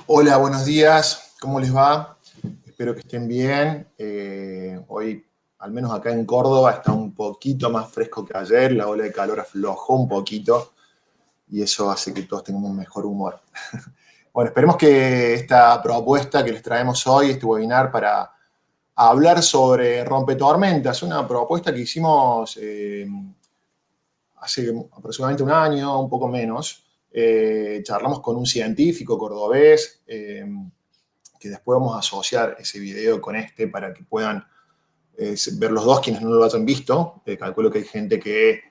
Hola, buenos días. ¿Cómo les va? Espero que estén bien. Hoy, al menos acá en Córdoba, está un poquito más fresco que ayer. La ola de calor aflojó un poquito y eso hace que todos tengamos un mejor humor. Bueno, esperemos que esta propuesta que les traemos hoy, este webinar para hablar sobre rompetormentas, una propuesta que hicimos hace aproximadamente un año, un poco menos. Charlamos con un científico cordobés, que después vamos a asociar ese video con este para que puedan ver los dos quienes no lo hayan visto. Calculo que hay gente que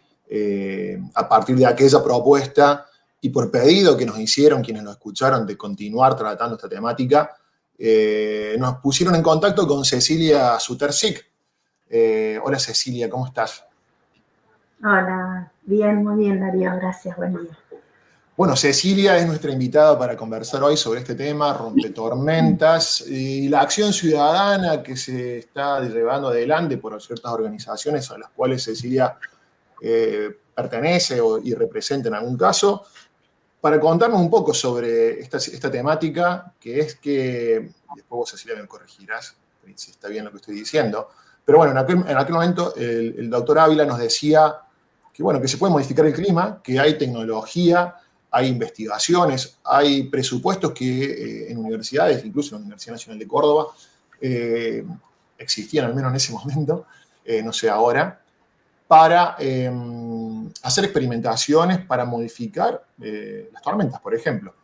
a partir de aquella propuesta y por pedido que nos hicieron quienes lo escucharon de continuar tratando esta temática, nos pusieron en contacto con Cecilia Suterzik. Hola Cecilia, ¿cómo estás? Hola, bien, muy bien Darío, gracias, buen día. Bueno, Cecilia es nuestra invitada para conversar hoy sobre este tema, rompetormentas, y la acción ciudadana que se está llevando adelante por ciertas organizaciones a las cuales Cecilia pertenece y representa en algún caso, para contarnos un poco sobre esta temática, que es que, después vos Cecilia me corregirás si está bien lo que estoy diciendo, pero bueno, en aquel momento el doctor Ávila nos decía que, bueno, que se puede modificar el clima, que hay tecnología, hay investigaciones, hay presupuestos que en universidades, incluso en la Universidad Nacional de Córdoba, existían al menos en ese momento, no sé ahora, para hacer experimentaciones para modificar las tormentas, por ejemplo.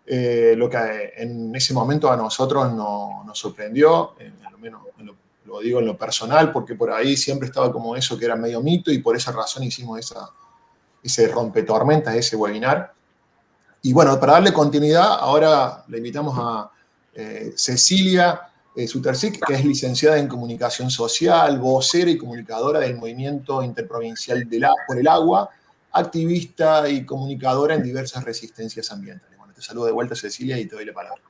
Lo que en ese momento a nosotros nos sorprendió, al menos lo digo en lo personal, porque por ahí siempre estaba como eso que era medio mito y por esa razón hicimos ese rompetormentas, ese webinar. Y bueno, para darle continuidad, ahora le invitamos a Cecilia Suterzik, que es licenciada en Comunicación Social, vocera y comunicadora del Movimiento Interprovincial por el Agua, activista y comunicadora en diversas resistencias ambientales. Bueno, te saludo de vuelta, Cecilia, y te doy la palabra.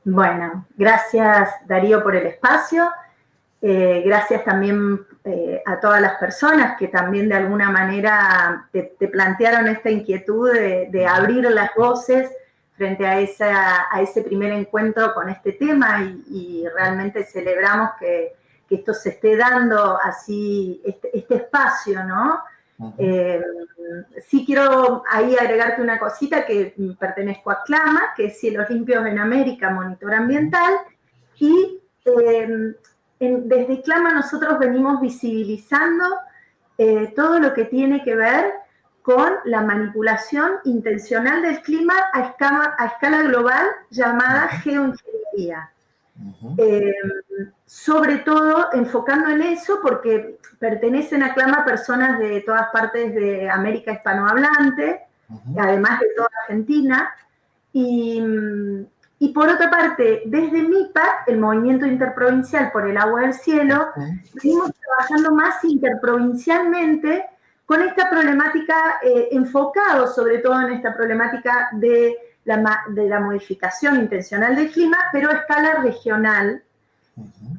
Bueno, gracias Darío por el espacio. Gracias también a todas las personas que también de alguna manera te plantearon esta inquietud de abrir las voces frente a ese primer encuentro con este tema y realmente celebramos que esto se esté dando así, este espacio, ¿no? Sí quiero ahí agregarte una cosita, que pertenezco a CLAMA, que es Cielos Limpios en América, Monitor Ambiental, y desde CLAMA nosotros venimos visibilizando todo lo que tiene que ver con la manipulación intencional del clima a escala global llamada geoingeniería. Sobre todo enfocando en eso porque pertenecen a CLAMA personas de todas partes de América hispanohablante, además de toda Argentina, y por otra parte, desde MIPAC, el Movimiento Interprovincial por el Agua del Cielo, venimos trabajando más interprovincialmente con esta problemática, enfocado sobre todo en esta problemática de la modificación intencional del clima, pero a escala regional,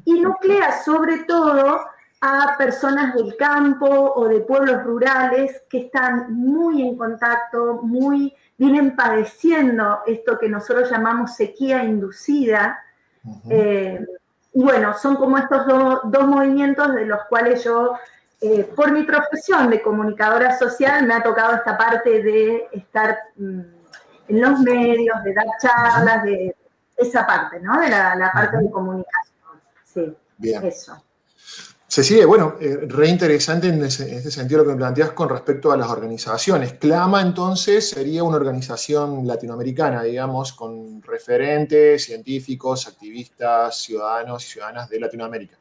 y nuclea sobre todo a personas del campo o de pueblos rurales que están muy en contacto, vienen padeciendo esto que nosotros llamamos sequía inducida. Y bueno, son como estos dos movimientos de los cuales yo, por mi profesión de comunicadora social, me ha tocado esta parte de estar en los medios, de dar charlas, de esa parte, ¿no? De la parte de comunicación. Sí, bien. Eso. Cecilia, bueno, re interesante en ese sentido lo que me planteas con respecto a las organizaciones. CLAMA, entonces, sería una organización latinoamericana, digamos, con referentes, científicos, activistas, ciudadanos y ciudadanas de Latinoamérica.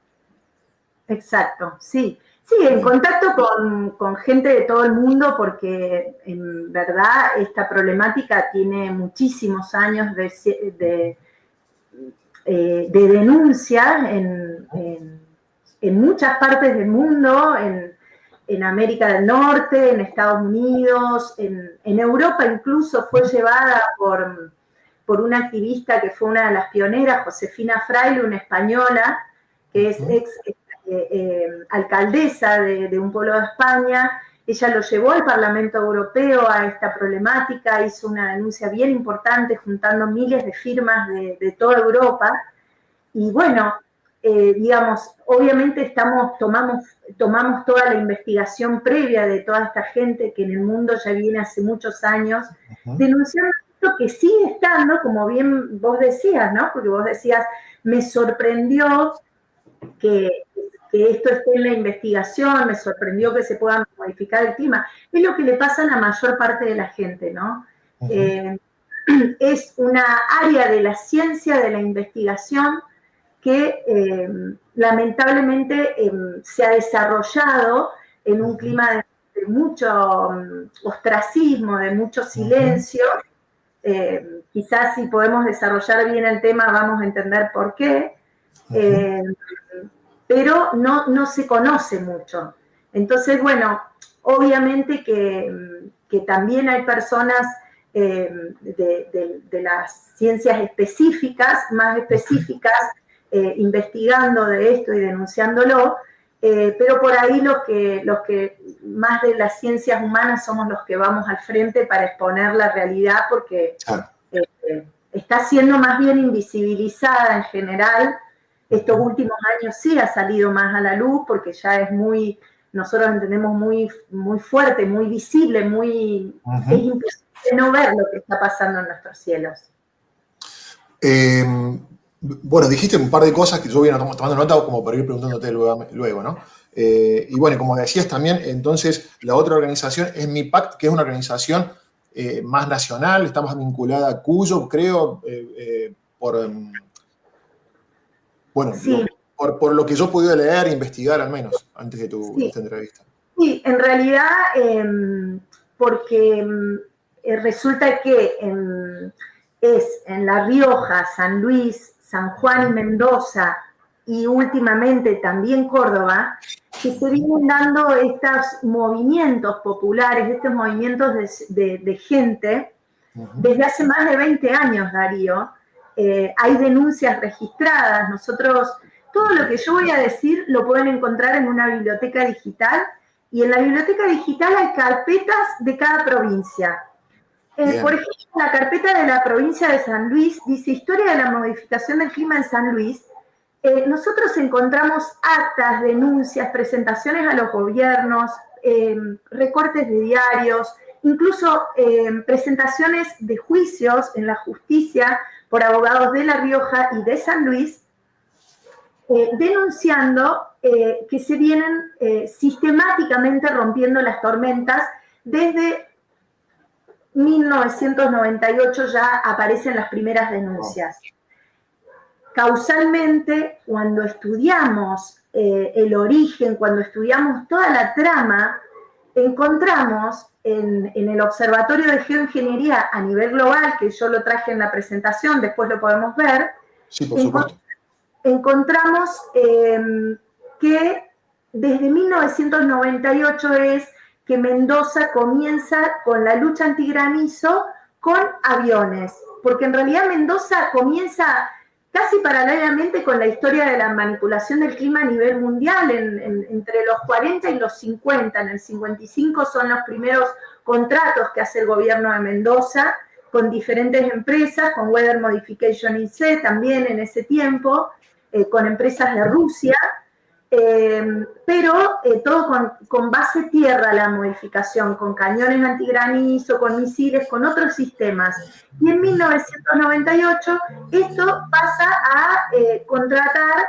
Exacto, sí. Sí, en contacto con gente de todo el mundo, porque en verdad esta problemática tiene muchísimos años de denuncia en muchas partes del mundo, en América del Norte, en Estados Unidos, en Europa incluso fue llevada por una activista que fue una de las pioneras, Josefina Fraile, una española, que es ex alcaldesa de un pueblo de España, ella lo llevó al Parlamento Europeo a esta problemática, hizo una denuncia bien importante juntando miles de firmas de toda Europa. Y bueno, digamos, obviamente tomamos toda la investigación previa de toda esta gente que en el mundo ya viene hace muchos años denunciando esto, que sigue estando, como bien vos decías, ¿no? Porque vos decías, me sorprendió que esto esté en la investigación, me sorprendió que se pueda modificar el clima. Es lo que le pasa a la mayor parte de la gente, ¿no? Es una área de la ciencia, de la investigación, que lamentablemente se ha desarrollado en un clima de mucho ostracismo, de mucho silencio. Quizás si podemos desarrollar bien el tema vamos a entender por qué, pero no se conoce mucho. Entonces, bueno, obviamente que también hay personas de las ciencias específicas, más específicas, investigando de esto y denunciándolo, pero por ahí los que más de las ciencias humanas somos los que vamos al frente para exponer la realidad, porque está siendo más bien invisibilizada en general. Estos últimos años sí ha salido más a la luz, porque ya es muy, nosotros entendemos muy, muy fuerte, muy visible, es imposible no ver lo que está pasando en nuestros cielos. Bueno, dijiste un par de cosas que yo voy tomando nota como para ir preguntándote luego, ¿no? Y bueno, como decías también, entonces la otra organización es MIPACT, que es una organización más nacional, está más vinculada a Cuyo, creo, bueno, sí. por lo que yo he podido leer e investigar al menos antes de esta entrevista. Sí, en realidad, porque resulta que es en La Rioja, San Luis, San Juan y Mendoza, y últimamente también Córdoba, que se vienen dando estos movimientos populares, estos movimientos de gente, desde hace más de 20 años, Darío. Hay denuncias registradas. Nosotros, todo lo que yo voy a decir lo pueden encontrar en una biblioteca digital, y en la biblioteca digital hay carpetas de cada provincia. Por ejemplo, la carpeta de la provincia de San Luis dice Historia de la modificación del clima en San Luis. Nosotros encontramos actas, denuncias, presentaciones a los gobiernos, recortes de diarios, incluso presentaciones de juicios en la justicia por abogados de La Rioja y de San Luis, denunciando que se vienen sistemáticamente rompiendo las tormentas. Desde 1998 ya aparecen las primeras denuncias. Causalmente, cuando estudiamos el origen, cuando estudiamos toda la trama, encontramos en el Observatorio de Geoingeniería a nivel global, que yo lo traje en la presentación, después lo podemos ver. Sí, por supuesto. Encontramos que desde 1998 es que Mendoza comienza con la lucha antigranizo con aviones, porque en realidad Mendoza comienza casi paralelamente con la historia de la manipulación del clima a nivel mundial, entre los 40 y los 50. En el 55 son los primeros contratos que hace el gobierno de Mendoza con diferentes empresas, con Weather Modification IC también en ese tiempo, con empresas de Rusia, pero todo con base tierra la modificación, con cañones antigranizo, con misiles, con otros sistemas. Y en 1998 esto pasa a contratar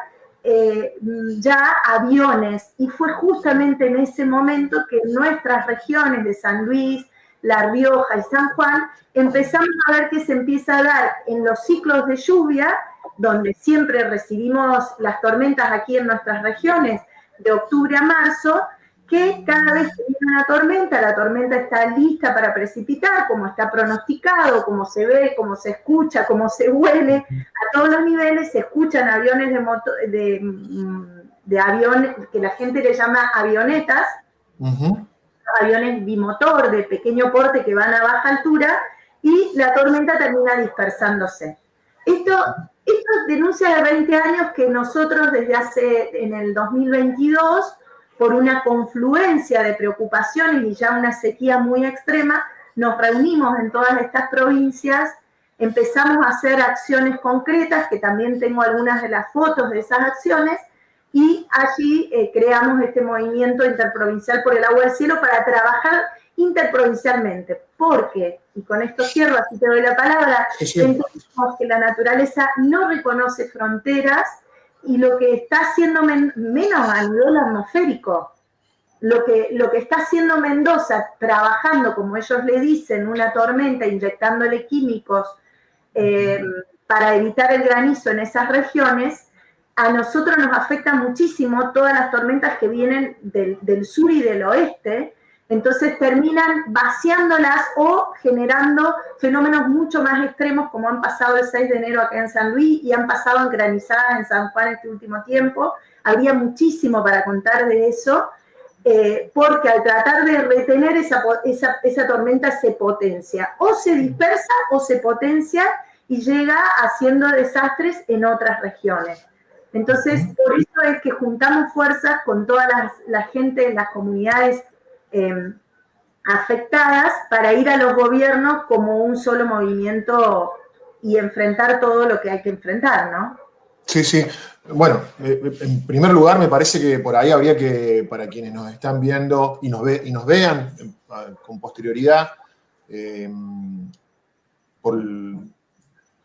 ya aviones, y fue justamente en ese momento que en nuestras regiones de San Luis, La Rioja y San Juan empezamos a ver que se empieza a dar en los ciclos de lluvia, donde siempre recibimos las tormentas aquí en nuestras regiones, de octubre a marzo, que cada vez que viene una tormenta, la tormenta está lista para precipitar, como está pronosticado, como se ve, como se escucha, como se huele, a todos los niveles. Se escuchan aviones de aviones, que la gente le llama avionetas, aviones bimotor de pequeño porte que van a baja altura, y la tormenta termina dispersándose. Esto denuncia de 20 años que nosotros en el 2022 por una confluencia de preocupaciones y ya una sequía muy extrema, nos reunimos en todas estas provincias, empezamos a hacer acciones concretas, que también tengo algunas de las fotos de esas acciones, y allí creamos este movimiento interprovincial por el agua del cielo para trabajar interprovincialmente, porque, y con esto cierro, así te doy la palabra, entendemos que la naturaleza no reconoce fronteras y lo que está haciendo menos a nivel atmosférico, lo que está haciendo Mendoza, trabajando, como ellos le dicen, una tormenta, inyectándole químicos para evitar el granizo en esas regiones, a nosotros nos afecta muchísimo todas las tormentas que vienen del sur y del oeste, entonces terminan vaciándolas o generando fenómenos mucho más extremos, como han pasado el 6 de enero acá en San Luis y han pasado en granizadas en San Juan este último tiempo. Habría muchísimo para contar de eso, porque al tratar de retener esa tormenta se potencia, o se dispersa o se potencia y llega haciendo desastres en otras regiones. Entonces, por eso es que juntamos fuerzas con toda la gente en las comunidades afectadas para ir a los gobiernos como un solo movimiento y enfrentar todo lo que hay que enfrentar, ¿no? Sí, sí. Bueno, en primer lugar me parece que por ahí habría que, para quienes nos están viendo y nos vean con posterioridad,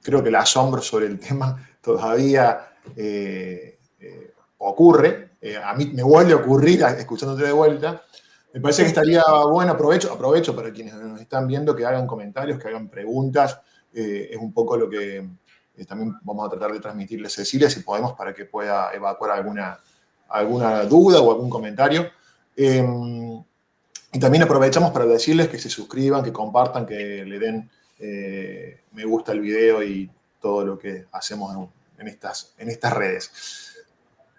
creo que el asombro sobre el tema todavía ocurre. A mí me vuelve a ocurrir escuchándote de vuelta. Me parece que estaría bueno, aprovecho para quienes nos están viendo que hagan comentarios, que hagan preguntas. Es un poco lo que también vamos a tratar de transmitirle a Cecilia, si podemos, para que pueda evacuar alguna duda o algún comentario. Y también aprovechamos para decirles que se suscriban, que compartan, que le den me gusta al video y todo lo que hacemos en estas redes.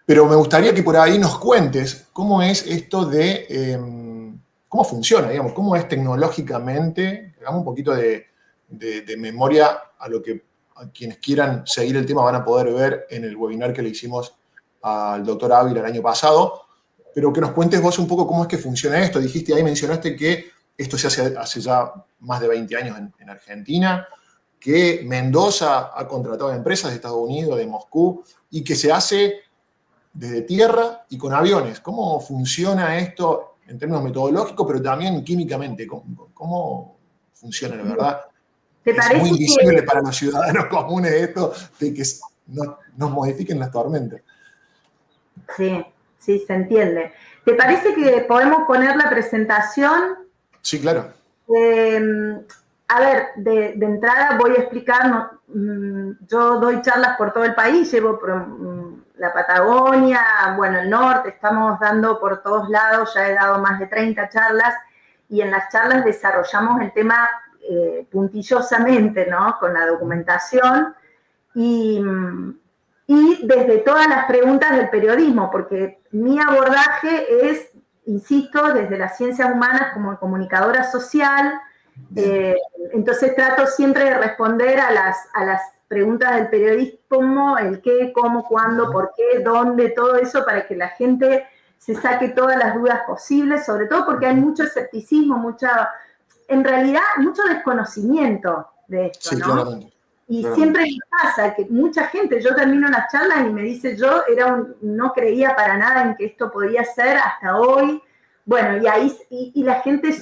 Pero me gustaría que por ahí nos cuentes cómo es esto de cómo funciona, digamos, cómo es tecnológicamente, hagamos un poquito de memoria a lo que a quienes quieran seguir el tema van a poder ver en el webinar que le hicimos al doctor Ávila el año pasado, pero que nos cuentes vos un poco cómo es que funciona esto. Dijiste ahí, mencionaste que esto se hace ya más de 20 años en Argentina, que Mendoza ha contratado a empresas de Estados Unidos, de Moscú, y que se hace desde tierra y con aviones. ¿Cómo funciona esto en términos metodológicos, pero también químicamente? ¿Cómo funciona, la verdad? Es muy invisible para los ciudadanos comunes esto de que nos modifiquen las tormentas. Sí, sí, se entiende. ¿Te parece que podemos poner la presentación? Sí, claro. A ver, de entrada voy a explicar, yo doy charlas por todo el país, llevo por la Patagonia, bueno, el norte, estamos dando por todos lados, ya he dado más de 30 charlas, y en las charlas desarrollamos el tema puntillosamente, ¿no? Con la documentación y desde todas las preguntas del periodismo, porque mi abordaje es, insisto, desde las ciencias humanas como comunicadora social. Entonces trato siempre de responder a las preguntas del periodismo, el qué, cómo, cuándo, por qué, dónde, todo eso, para que la gente se saque todas las dudas posibles, sobre todo porque hay mucho escepticismo, en realidad, mucho desconocimiento de esto, sí, ¿no? Claramente. Y siempre me pasa que mucha gente, yo termino las charlas y me dice, yo no creía para nada en que esto podía ser hasta hoy. Bueno, y ahí y la gente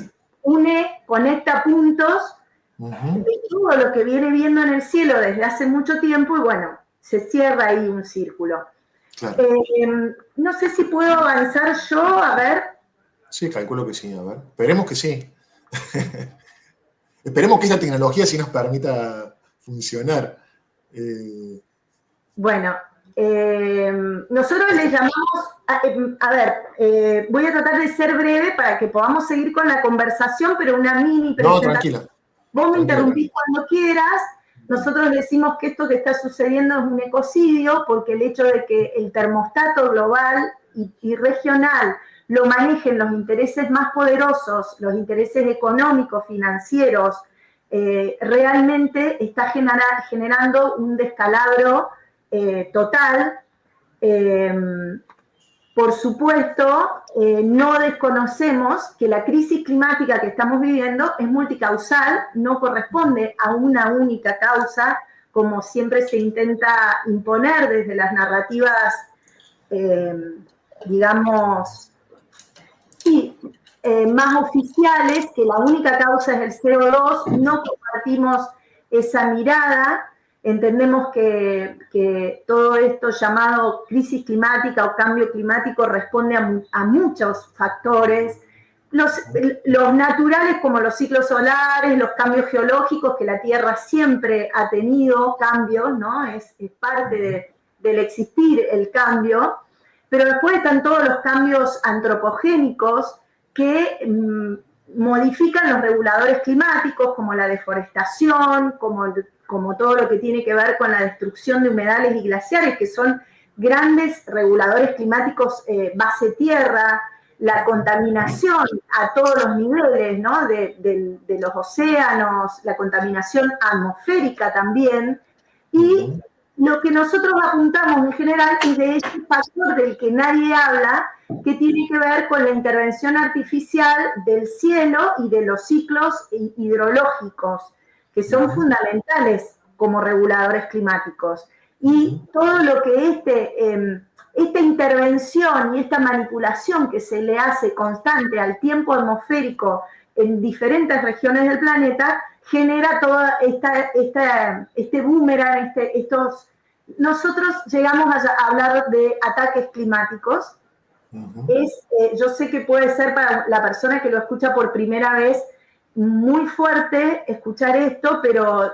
conecta puntos de todo lo que viene viendo en el cielo desde hace mucho tiempo y bueno, se cierra ahí un círculo. Claro. No sé si puedo avanzar yo, a ver. Sí, calculo que sí, a ver. Esperemos que sí. Esperemos que esta tecnología sí nos permita funcionar. Bueno, nosotros le llamamos, voy a tratar de ser breve para que podamos seguir con la conversación, pero una mini presentación. No, tranquila. Vos me interrumpís cuando quieras. Nosotros decimos que esto que está sucediendo es un ecocidio, porque el hecho de que el termostato global y regional lo manejen los intereses más poderosos, los intereses económicos, financieros, realmente está generando un descalabro total, por supuesto, no desconocemos que la crisis climática que estamos viviendo es multicausal, no corresponde a una única causa, como siempre se intenta imponer desde las narrativas, digamos, sí, más oficiales, que la única causa es el CO2, no compartimos esa mirada. Entendemos que todo esto llamado crisis climática o cambio climático responde a muchos factores, los naturales como los ciclos solares, los cambios geológicos, que la Tierra siempre ha tenido cambios, ¿no? Es parte del existir el cambio, pero después están todos los cambios antropogénicos que modifican los reguladores climáticos, como la deforestación, como todo lo que tiene que ver con la destrucción de humedales y glaciares, que son grandes reguladores climáticos base tierra, la contaminación a todos los niveles, ¿no? de los océanos, la contaminación atmosférica también, y lo que nosotros apuntamos en general es de ese factor del que nadie habla, que tiene que ver con la intervención artificial del cielo y de los ciclos hidrológicos, que son fundamentales como reguladores climáticos. Y todo lo que esta intervención y esta manipulación que se le hace constante al tiempo atmosférico en diferentes regiones del planeta genera toda este boomerang, nosotros llegamos a hablar de ataques climáticos. Yo sé que puede ser para la persona que lo escucha por primera vez muy fuerte escuchar esto, pero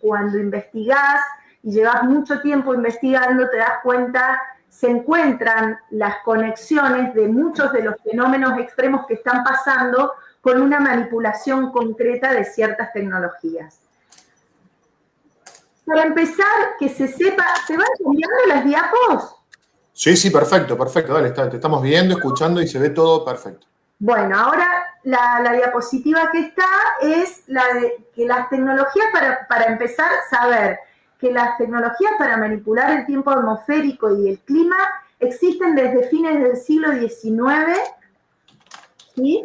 cuando investigás y llevas mucho tiempo investigando, te das cuenta, se encuentran las conexiones de muchos de los fenómenos extremos que están pasando con una manipulación concreta de ciertas tecnologías. Para empezar, que se sepa, ¿se van cambiando las diapos? Sí, perfecto, dale, te estamos viendo, escuchando y se ve todo perfecto. Bueno, ahora la diapositiva que está es la de que las tecnologías, para empezar, saber que las tecnologías para manipular el tiempo atmosférico y el clima existen desde fines del siglo XIX, ¿sí?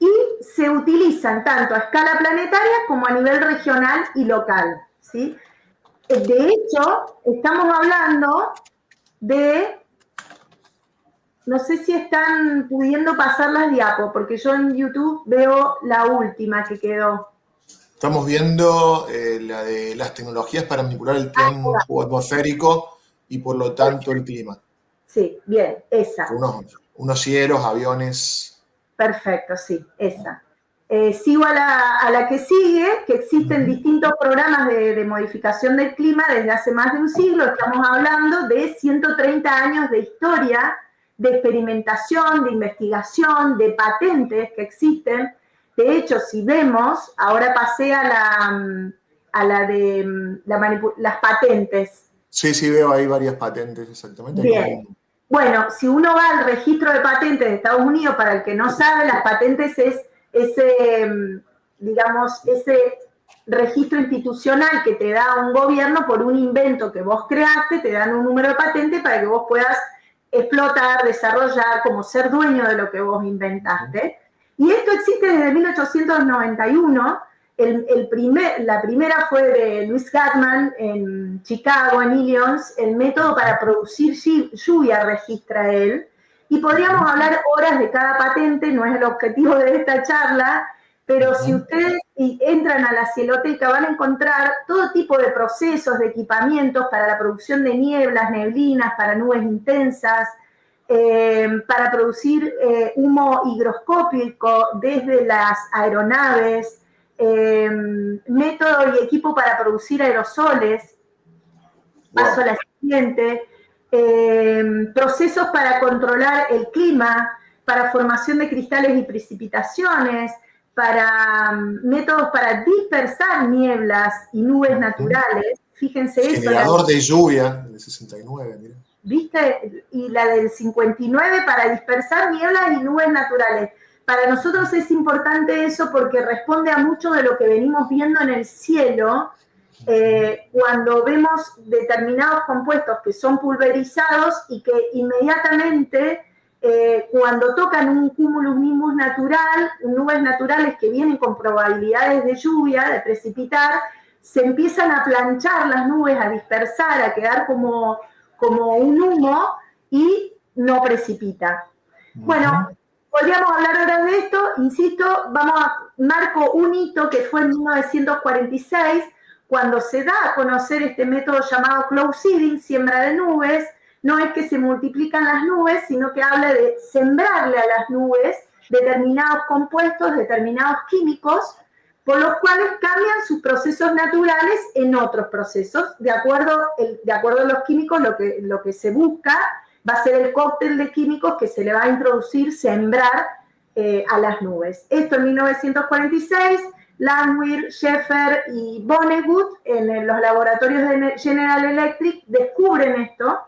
Y se utilizan tanto a escala planetaria como a nivel regional y local, ¿sí? De hecho, estamos hablando de... No sé si están pudiendo pasar las diapos, porque yo en YouTube veo la última que quedó. Estamos viendo la de las tecnologías para manipular el tiempo atmosférico y por lo tanto el clima. Sí, bien, esa. Unos cielos, aviones. Perfecto, sí, esa. Sigo a la que sigue, que existen distintos programas de modificación del clima desde hace más de un siglo. Estamos hablando de 130 años de historia, de experimentación, de investigación, de patentes que existen. De hecho, si vemos, ahora pasé a la de las patentes. Sí, veo ahí varias patentes, exactamente. Bien. Bueno, si uno va al registro de patentes de Estados Unidos, para el que no sabe, las patentes es ese registro institucional que te da un gobierno por un invento que vos creaste, te dan un número de patente para que vos puedas explotar, desarrollar, como ser dueño de lo que vos inventaste. Y esto existe desde 1891. La primera fue de Louis Gatman en Chicago, en Illinois. El método para producir lluvia registra él. Y podríamos hablar horas de cada patente, no es el objetivo de esta charla, pero si ustedes entran a la Cieloteca van a encontrar todo tipo de procesos, de equipamientos para la producción de nieblas, neblinas, para nubes intensas, para producir humo higroscópico desde las aeronaves, método y equipo para producir aerosoles. Paso a la siguiente. Procesos para controlar el clima, para formación de cristales y precipitaciones, para métodos para dispersar nieblas y nubes naturales. Fíjense eso. Generador de lluvia, del 69, mira. ¿Viste? Y la del 59 para dispersar nieblas y nubes naturales. Para nosotros es importante eso porque responde a mucho de lo que venimos viendo en el cielo cuando vemos determinados compuestos que son pulverizados y que inmediatamente cuando tocan un cumulus nimbus natural, nubes naturales que vienen con probabilidades de lluvia, de precipitar, se empiezan a planchar las nubes, a dispersar, a quedar como un humo y no precipita. Bueno, podríamos hablar ahora de esto, insisto, marco un hito que fue en 1946, cuando se da a conocer este método llamado cloud seeding, siembra de nubes. No es que se multiplican las nubes, sino que habla de sembrarle a las nubes determinados compuestos, determinados químicos, por los cuales cambian sus procesos naturales en otros procesos. De acuerdo a los químicos, lo que se busca va a ser el cóctel de químicos que se le va a introducir, sembrar a las nubes. Esto en 1946, Langmuir, Sheffer y Vonnegut en los laboratorios de General Electric descubren esto.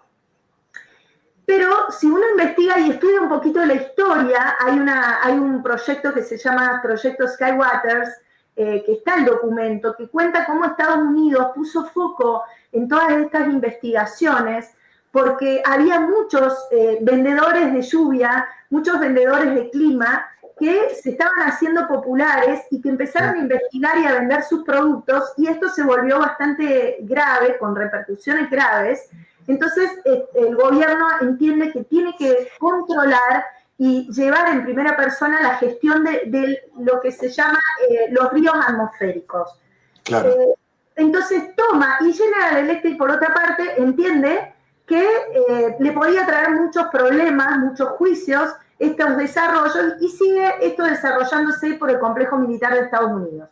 Pero si uno investiga y estudia un poquito la historia, hay un proyecto que se llama Proyecto Skywaters, que está el documento, que cuenta cómo Estados Unidos puso foco en todas estas investigaciones, porque había muchos vendedores de lluvia, muchos vendedores de clima, que se estaban haciendo populares y que empezaron a investigar y a vender sus productos, y esto se volvió bastante grave, con repercusiones graves. Entonces, el gobierno entiende que tiene que controlar y llevar en primera persona la gestión de lo que se llama los ríos atmosféricos. Claro. Entonces toma, y General Electric, por otra parte, entiende que le podía traer muchos problemas, muchos juicios, estos desarrollos, y sigue esto desarrollándose por el complejo militar de Estados Unidos.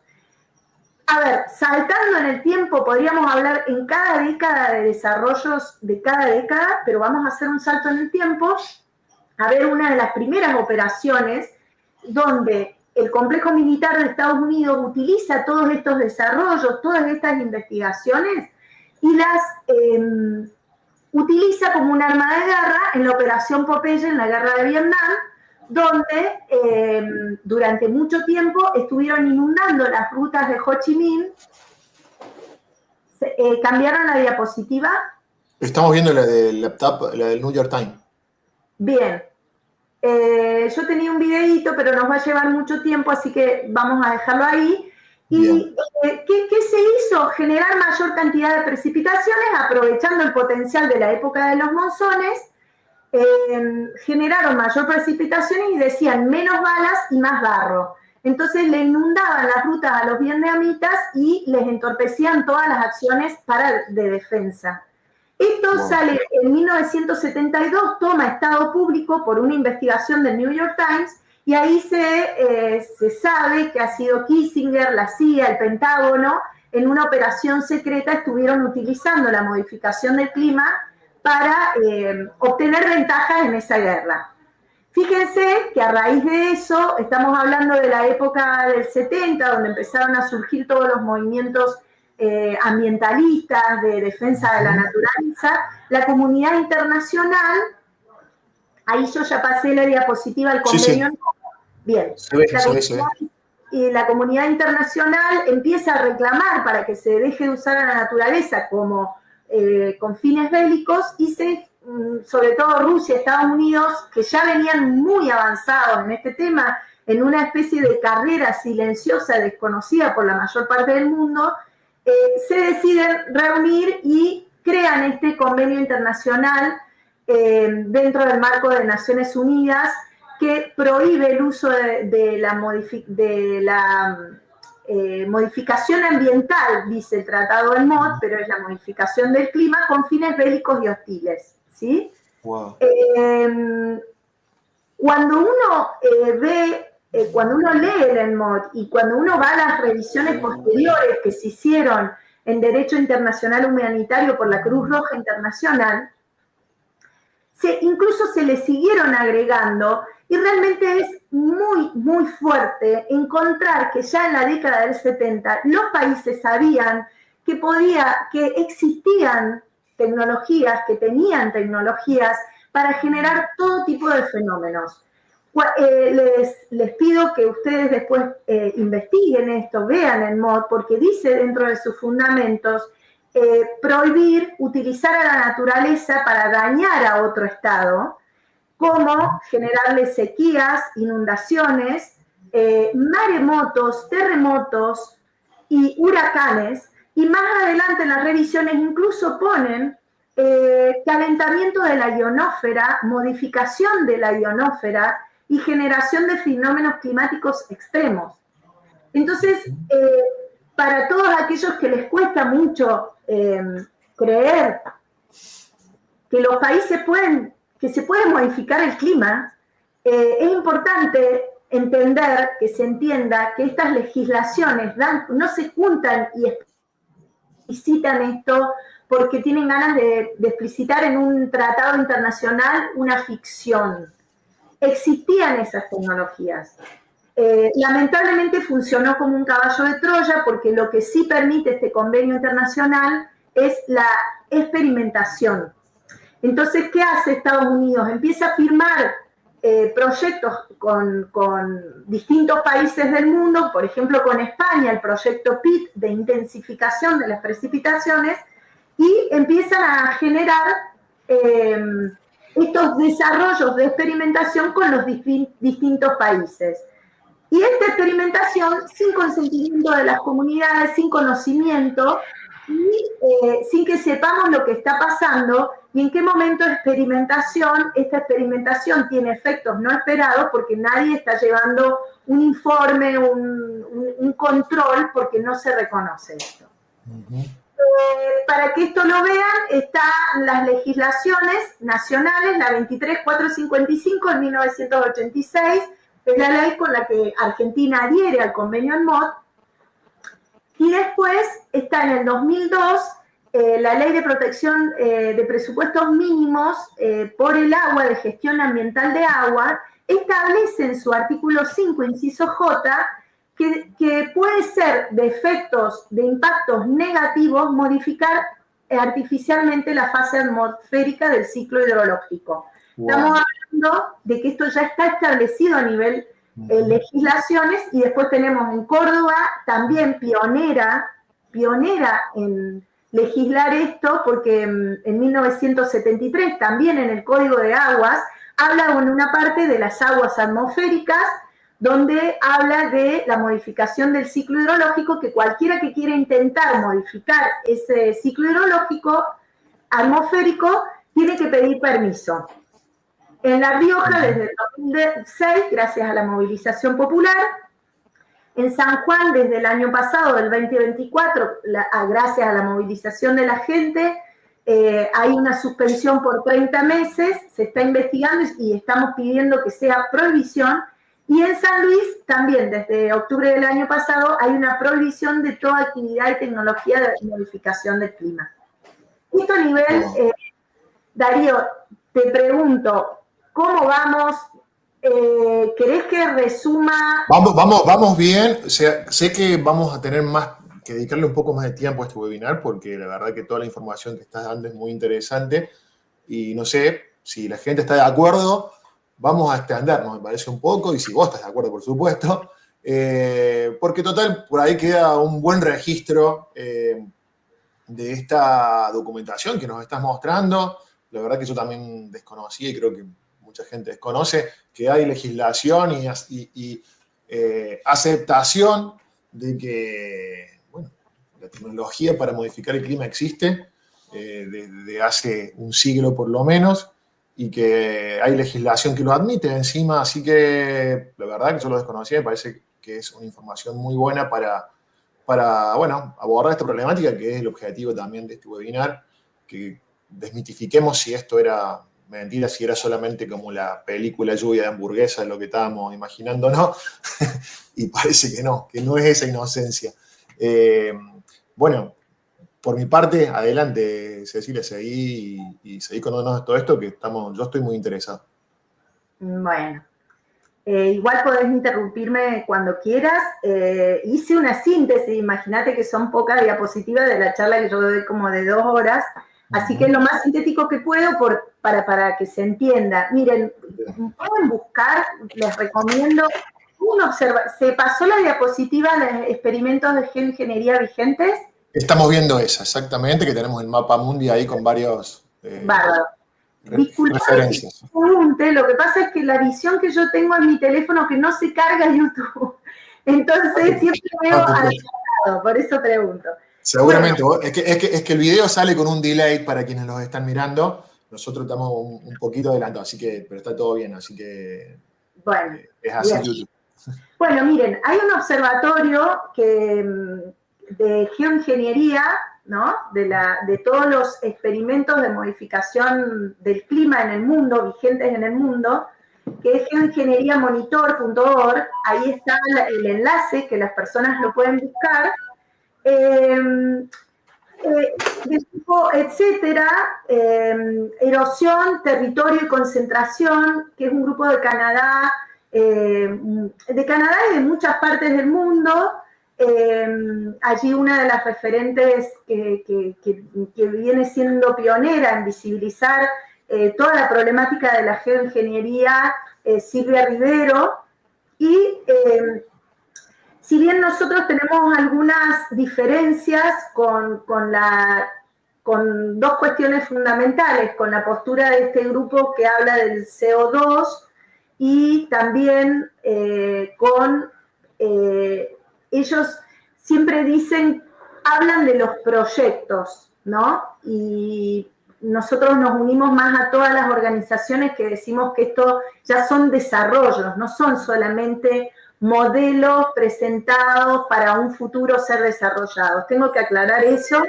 A ver, saltando en el tiempo, podríamos hablar en cada década de desarrollos de cada década, pero vamos a hacer un salto en el tiempo, a ver una de las primeras operaciones donde el complejo militar de Estados Unidos utiliza todos estos desarrollos, todas estas investigaciones, y las utiliza como un arma de guerra en la Operación Popeye en la Guerra de Vietnam, donde durante mucho tiempo estuvieron inundando las rutas de Ho Chi Minh. ¿Cambiaron la diapositiva? Estamos viendo la del laptop, la del New York Times. Bien. Yo tenía un videíto, pero nos va a llevar mucho tiempo, así que vamos a dejarlo ahí. ¿Y qué se hizo? Generar mayor cantidad de precipitaciones, aprovechando el potencial de la época de los monzones. Generaron mayor precipitaciones y decían menos balas y más barro. Entonces le inundaban las rutas a los vietnamitas y les entorpecían todas las acciones de defensa. Esto sale en 1972, toma estado público por una investigación del New York Times, y ahí se sabe que ha sido Kissinger, la CIA, el Pentágono, en una operación secreta estuvieron utilizando la modificación del clima para obtener ventajas en esa guerra. Fíjense que a raíz de eso, estamos hablando de la época del 70, donde empezaron a surgir todos los movimientos ambientalistas de defensa de la naturaleza, la comunidad internacional, ahí yo ya pasé la diapositiva al convenio. Sí. Bien, la comunidad internacional empieza a reclamar para que se deje de usar a la naturaleza como con fines bélicos, y sobre todo Rusia, Estados Unidos, que ya venían muy avanzados en este tema, en una especie de carrera silenciosa, desconocida por la mayor parte del mundo, se deciden reunir y crean este convenio internacional dentro del marco de Naciones Unidas, que prohíbe el uso de la modificación ambiental, dice el Tratado del MOD, pero es la modificación del clima con fines bélicos y hostiles, ¿sí? Wow. Cuando uno cuando uno lee el ENMOD y cuando uno va a las revisiones posteriores que se hicieron en Derecho Internacional Humanitario por la Cruz Roja Internacional, incluso se le siguieron agregando, y realmente es muy, muy fuerte encontrar que ya en la década del 70 los países sabían que existían tecnologías, que tenían tecnologías para generar todo tipo de fenómenos. Les pido que ustedes después investiguen esto, vean el MOD, porque dice dentro de sus fundamentos prohibir utilizar a la naturaleza para dañar a otro estado, como generarle sequías, inundaciones, maremotos, terremotos y huracanes. Y más adelante en las revisiones incluso ponen calentamiento de la ionósfera, modificación de la ionósfera y generación de fenómenos climáticos extremos. Entonces, para todos aquellos que les cuesta mucho creer que los países que se puede modificar el clima, es importante entender, que se entienda que estas legislaciones no se juntan y explicitan esto porque tienen ganas de explicitar en un tratado internacional una ficción. Existían esas tecnologías. Lamentablemente funcionó como un caballo de Troya, porque lo que sí permite este convenio internacional es la experimentación. Entonces, ¿qué hace Estados Unidos? Empieza a firmar proyectos con distintos países del mundo, por ejemplo con España, el proyecto PIT de intensificación de las precipitaciones, y empiezan a generar estos desarrollos de experimentación con los distintos países. Y esta experimentación sin consentimiento de las comunidades, sin conocimiento, y sin que sepamos lo que está pasando y en qué momento esta experimentación tiene efectos no esperados, porque nadie está llevando un informe, un control, porque no se reconoce esto. Para que esto lo vean, están las legislaciones nacionales, la 23455 de 1986, es la ley con la que Argentina adhiere al convenio MOD. Y después está en el 2002 la Ley de Protección de Presupuestos Mínimos por el Agua, de Gestión Ambiental de Agua, establece en su artículo 5, inciso J, que puede ser de efectos de impactos negativos modificar artificialmente la fase atmosférica del ciclo hidrológico. Wow. Estamos hablando de que esto ya está establecido a nivel legislaciones, y después tenemos en Córdoba también pionera en legislar esto, porque en 1973 también en el Código de Aguas habla en una parte de las aguas atmosféricas, donde habla de la modificación del ciclo hidrológico, que cualquiera que quiera intentar modificar ese ciclo hidrológico atmosférico tiene que pedir permiso. En La Rioja, desde el 2006, gracias a la movilización popular. En San Juan, desde el año pasado, del 2024, gracias a la movilización de la gente, hay una suspensión por 30 meses, se está investigando y estamos pidiendo que sea prohibición. Y en San Luis, también, desde octubre del año pasado, hay una prohibición de toda actividad y tecnología de modificación del clima. Esto a nivel, Darío, te pregunto, ¿cómo vamos? ¿Querés que resuma? Vamos bien. Sé que vamos a tener que dedicarle un poco más de tiempo a este webinar, porque la verdad que toda la información que estás dando es muy interesante. Y no sé si la gente está de acuerdo, vamos a extendernos, me parece, un poco. Y si vos estás de acuerdo, por supuesto. Porque total, por ahí queda un buen registro de esta documentación que nos estás mostrando. La verdad que yo también desconocía, y creo que mucha gente desconoce, que hay legislación y aceptación de que, bueno, la tecnología para modificar el clima existe desde hace un siglo por lo menos, y que hay legislación que lo admite encima. Así que la verdad que yo lo desconocía, me parece que es una información muy buena para bueno, abordar esta problemática, que es el objetivo también de este webinar, que desmitifiquemos si esto era mentira, si era solamente como la película Lluvia de Hamburguesas, lo que estábamos imaginando, ¿no? Y parece que no es esa inocencia. Bueno, por mi parte, adelante, Cecilia, seguí contándonos todo esto, que yo estoy muy interesado. Bueno, igual podés interrumpirme cuando quieras. Hice una síntesis, imagínate que son pocas diapositivas de la charla que yo doy como de 2 horas, Así que lo más sintético que puedo para que se entienda. Miren, pueden buscar, les recomiendo, ¿se pasó la diapositiva de los experimentos de geoingeniería vigentes? Estamos viendo esa, exactamente, que tenemos el mapa mundi ahí con varios referencias. Lo que pasa es que la visión que yo tengo en mi teléfono que no se carga YouTube. Entonces siempre veo adelantado, por eso pregunto. Seguramente, bueno, es que el video sale con un delay para quienes los están mirando.Nosotros estamos un poquito adelantados, así que, pero está todo bien, así que bueno, es así bien. YouTube. Bueno, miren, hay un observatorio de geoingeniería, ¿no? De todos los experimentos de modificación del clima en el mundo, vigentes en el mundo, que es geoingenieriamonitor.org. Ahí está el enlace, que las personas lo pueden buscar. De tipo, etcétera, erosión, territorio y concentración, que es un grupo de Canadá y de muchas partes del mundo. Allí una de las referentes que viene siendo pionera en visibilizar toda la problemática de la geoingeniería, Silvia Rivero, y si bien nosotros tenemos algunas diferencias con dos cuestiones fundamentales, con la postura de este grupo que habla del CO2 y también ellos siempre hablan de los proyectos, ¿no? Y nosotros nos unimos más a todas las organizaciones que decimos que esto ya son desarrollos, no son solamente modelos presentados para un futuro ser desarrollados. Tengo que aclarar eso.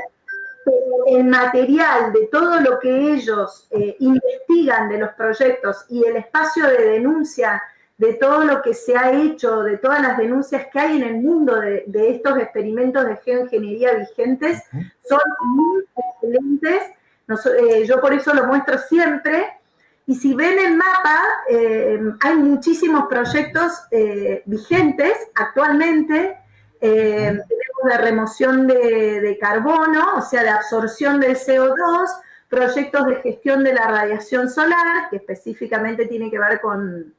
El material de todo lo que ellos investigan de los proyectos y el espacio de denuncia de todo lo que se ha hecho, de todas las denuncias que hay en el mundo de estos experimentos de geoingeniería vigentes, son muy excelentes. Yo por eso lo muestro siempre. Y si ven el mapa, hay muchísimos proyectos vigentes actualmente. Tenemos de remoción de carbono, o sea, de absorción del CO2, proyectos de gestión de la radiación solar, que específicamente tiene que ver con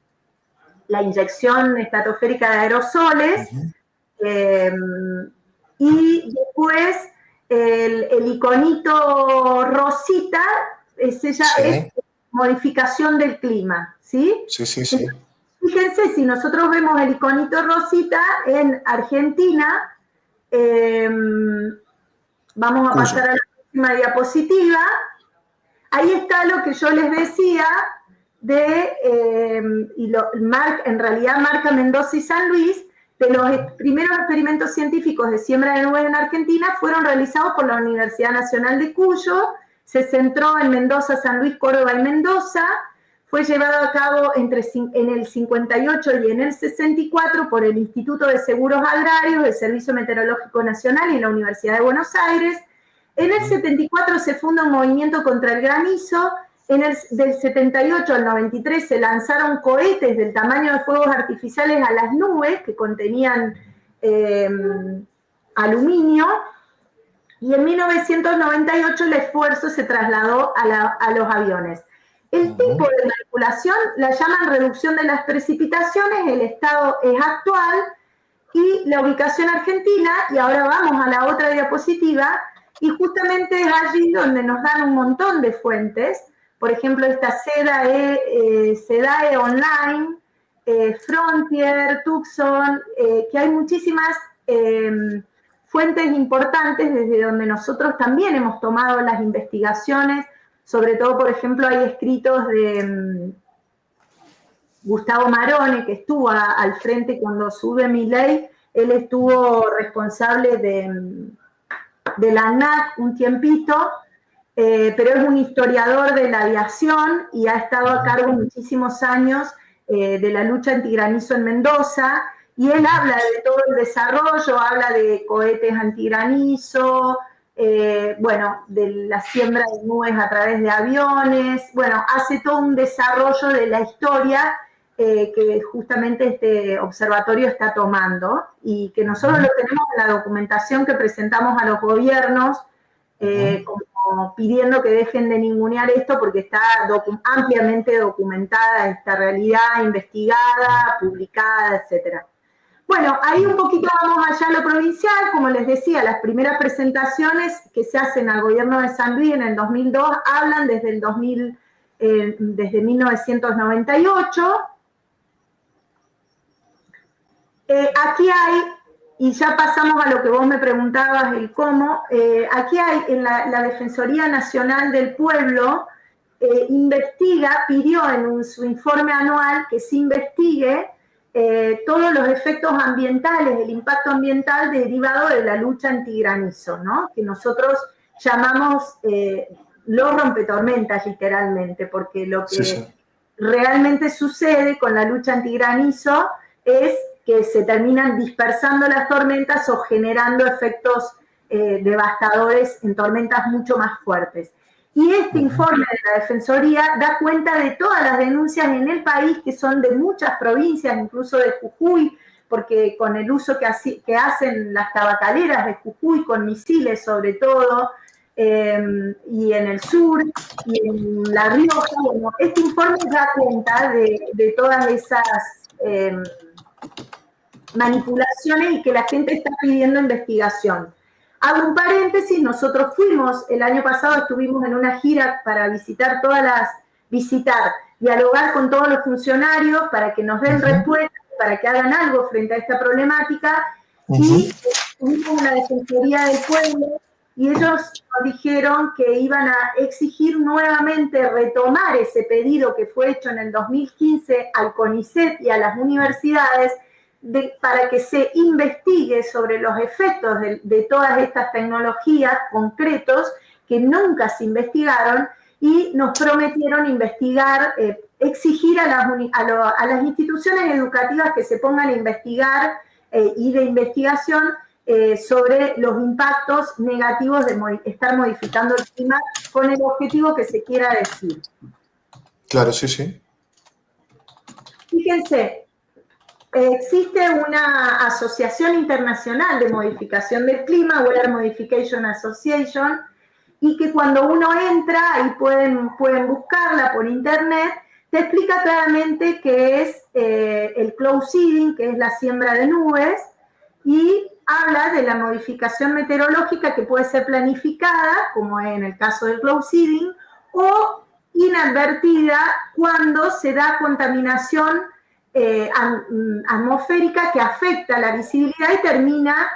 la inyección estratosférica de aerosoles, y después el iconito rosita, es modificación del clima, ¿sí? Sí, sí, sí. Fíjense, si nosotros vemos el iconito rosita en Argentina, vamos a pasar a la próxima diapositiva. Ahí está lo que yo les decía en realidad marca Mendoza y San Luis, de los primeros experimentos científicos de siembra de nubes en Argentina fueron realizados por la Universidad Nacional de Cuyo. Se centró en Mendoza, San Luis, Córdoba y Mendoza. Fue llevado a cabo en el 58 y en el 64 por el Instituto de Seguros Agrarios, el Servicio Meteorológico Nacional y la Universidad de Buenos Aires. En el 74 se funda un movimiento contra el granizo. Del 78 al 93 se lanzaron cohetes del tamaño de fuegos artificiales a las nubes que contenían aluminio. Y en 1998 el esfuerzo se trasladó a los aviones. El tipo de manipulación la llaman reducción de las precipitaciones, el estado es actual, y la ubicación argentina, y ahora vamos a la otra diapositiva, y justamente es allí donde nos dan un montón de fuentes. Por ejemplo, esta SEDAE Online, Frontier, Tucson, que hay muchísimas fuentes importantes desde donde nosotros también hemos tomado las investigaciones. Sobre todo, por ejemplo, hay escritos de Gustavo Marone, que estuvo al frente cuando sube Milei. Él estuvo responsable de la ANAC un tiempito, pero es un historiador de la aviación y ha estado a cargo muchísimos años de la lucha antigranizo en Mendoza, y él habla de todo el desarrollo, habla de cohetes antigranizo, bueno, de la siembra de nubes a través de aviones, bueno, hace todo un desarrollo de la historia que justamente este observatorio está tomando, y que nosotros lo tenemos en la documentación que presentamos a los gobiernos, como como pidiendo que dejen de ningunear esto porque está ampliamente documentada esta realidad, investigada, publicada, etcétera. Bueno, ahí un poquito vamos allá a lo provincial. Como les decía, las primeras presentaciones que se hacen al gobierno de San Luis en el 2002 hablan desde el 2000, desde 1998. Aquí hay, y ya pasamos a lo que vos me preguntabas, el cómo, aquí hay en la Defensoría Nacional del Pueblo, pidió en su informe anual que se investigue todos los efectos ambientales, el impacto ambiental derivado de la lucha antigranizo, ¿no? Que nosotros llamamos los rompetormentas literalmente, porque lo que realmente sucede con la lucha antigranizo es que se terminan dispersando las tormentas o generando efectos devastadores en tormentas mucho más fuertes. Y este informe de la Defensoría da cuenta de todas las denuncias en el país, que son de muchas provincias, incluso de Jujuy, porque con el uso que hacen las tabacaleras de Jujuy, con misiles sobre todo, y en el sur, y en La Rioja, bueno, este informe da cuenta de todas esas manipulaciones y que la gente está pidiendo investigación. Hago un paréntesis, nosotros fuimos, el año pasado estuvimos en una gira para dialogar con todos los funcionarios para que nos den respuestas, para que hagan algo frente a esta problemática, y estuvimos en la Defensoría del Pueblo y ellos nos dijeron que iban a exigir nuevamente retomar ese pedido que fue hecho en el 2015 al CONICET y a las universidades, para que se investigue sobre los efectos de todas estas tecnologías concretos que nunca se investigaron, y nos prometieron investigar, exigir a las instituciones educativas que se pongan a investigar y de investigación sobre los impactos negativos de estar modificando el clima con el objetivo que se quiera decir. Claro, sí, sí. Fíjense, existe una asociación internacional de modificación del clima, Weather Modification Association, y que cuando uno entra, y pueden buscarla por internet, te explica claramente qué es el cloud seeding, que es la siembra de nubes, y habla de la modificación meteorológica que puede ser planificada, como en el caso del cloud seeding, o inadvertida cuando se da contaminación atmosférica que afecta la visibilidad y termina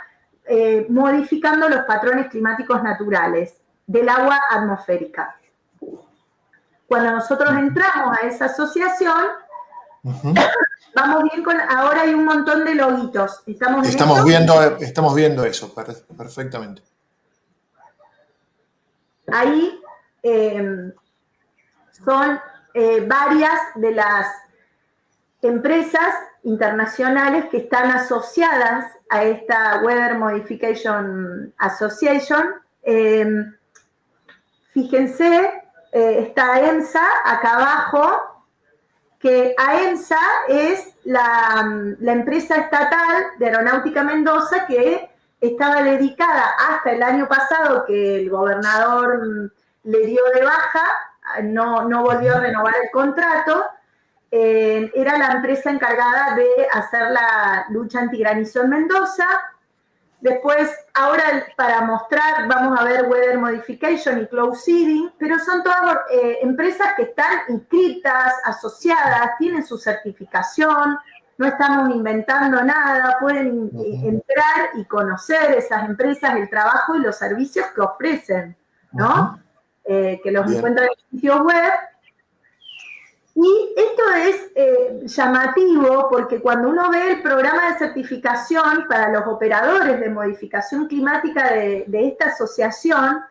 modificando los patrones climáticos naturales del agua atmosférica. Cuando nosotros entramos a esa asociación, vamos bien ahora hay un montón de loguitos. Estamos viendo eso perfectamente. Ahí son varias de las empresas internacionales que están asociadas a esta Weather Modification Association. Fíjense, está EMSA acá abajo, que AEMSA es la empresa estatal de Aeronáutica Mendoza que estaba dedicada hasta el año pasado, que el gobernador le dio de baja, no volvió a renovar el contrato. Era la empresa encargada de hacer la lucha antigranizo en Mendoza. Después, ahora para mostrar, vamos a ver Weather Modification y Cloud Seeding, pero son todas empresas que están inscritas, asociadas, tienen su certificación, no estamos inventando nada, pueden entrar y conocer esas empresas, el trabajo y los servicios que ofrecen, ¿no? Que los encuentran en el sitio web. Y esto es llamativo porque cuando uno ve el programa de certificación para los operadores de modificación climática de esta asociación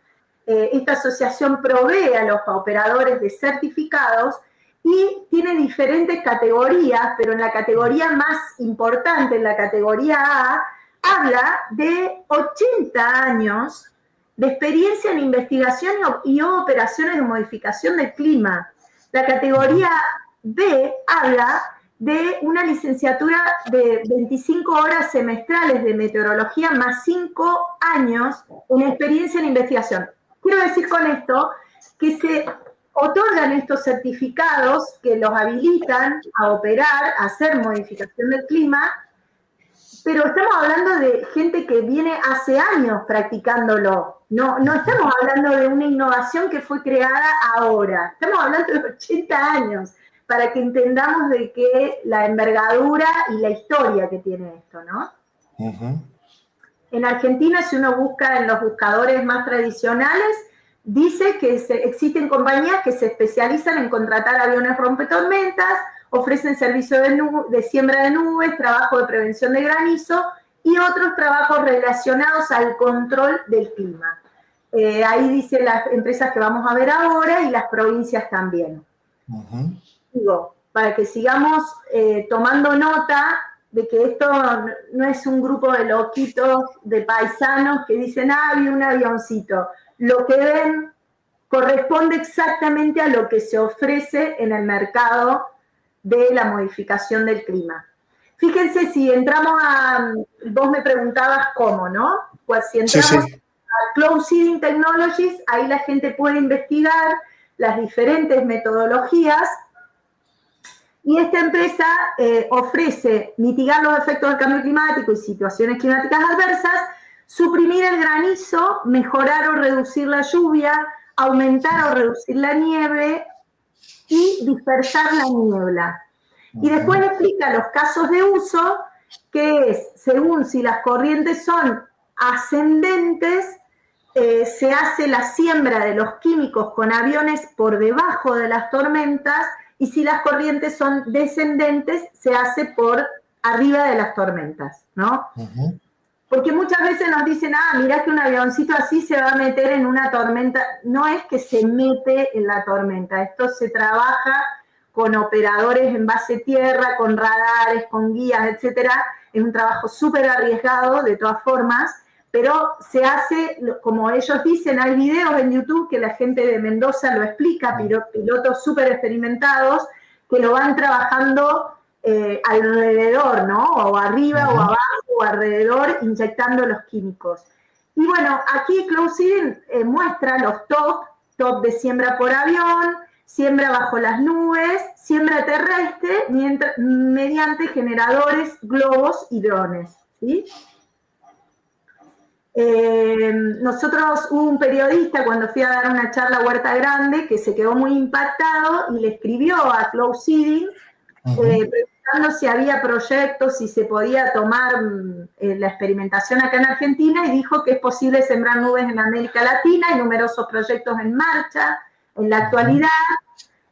provee a los operadores de certificados y tiene diferentes categorías, pero en la categoría más importante, en la categoría A, habla de 80 años de experiencia en investigación y operaciones de modificación del clima. La categoría B habla de una licenciatura de 25 horas semestrales de meteorología más 5 años en experiencia en investigación. quiero decir con esto que se otorgan estos certificados que los habilitan a operar, a hacer modificación del clima, pero estamos hablando de gente que viene hace años practicándolo. No estamos hablando de una innovación que fue creada ahora. Estamos hablando de 80 años, para que entendamos de qué la envergadura y la historia que tiene esto, ¿no? En Argentina, si uno busca en los buscadores más tradicionales, dice que existen compañías que se especializan en contratar aviones rompetormentas, ofrecen servicio de siembra de nubes, trabajo de prevención de granizo y otros trabajos relacionados al control del clima. Ahí dice las empresas que vamos a ver ahora y las provincias también. Digo, para que sigamos tomando nota de que esto no es un grupo de loquitos, de paisanos que dicen, vi un avioncito. Lo que ven corresponde exactamente a lo que se ofrece en el mercado de la modificación del clima. Fíjense, si entramos vos me preguntabas cómo, ¿no? Pues si entramos a Cloud Seeding Technologies, ahí la gente puede investigar las diferentes metodologías. Y esta empresa ofrece mitigar los efectos del cambio climático y situaciones climáticas adversas, suprimir el granizo, mejorar o reducir la lluvia, aumentar o reducir la nieve y dispersar la niebla. Y después explica los casos de uso, que es, según si las corrientes son ascendentes, se hace la siembra de los químicos con aviones por debajo de las tormentas, y si las corrientes son descendentes, se hace por arriba de las tormentas, ¿no? Porque muchas veces nos dicen, mirá que un avioncito así se va a meter en una tormenta. No es que se mete en la tormenta, esto se trabaja con operadores en base tierra, con radares, con guías, etcétera. Es un trabajo súper arriesgado, de todas formas, pero se hace, como ellos dicen, hay videos en YouTube que la gente de Mendoza lo explica, pilotos súper experimentados, que lo van trabajando alrededor, ¿no? O arriba, o abajo, o alrededor, inyectando los químicos. Y bueno, aquí Cloud Seeding muestra los top de siembra por avión, siembra bajo las nubes, siembra terrestre, mediante generadores, globos y drones, ¿sí? Nosotros, hubo un periodista cuando fui a dar una charla a Huerta Grande que se quedó muy impactado y le escribió a Cloud Seeding preguntando si había proyectos, si se podía tomar la experimentación acá en Argentina, y dijo que es posible sembrar nubes en América Latina, hay numerosos proyectos en marcha en la actualidad,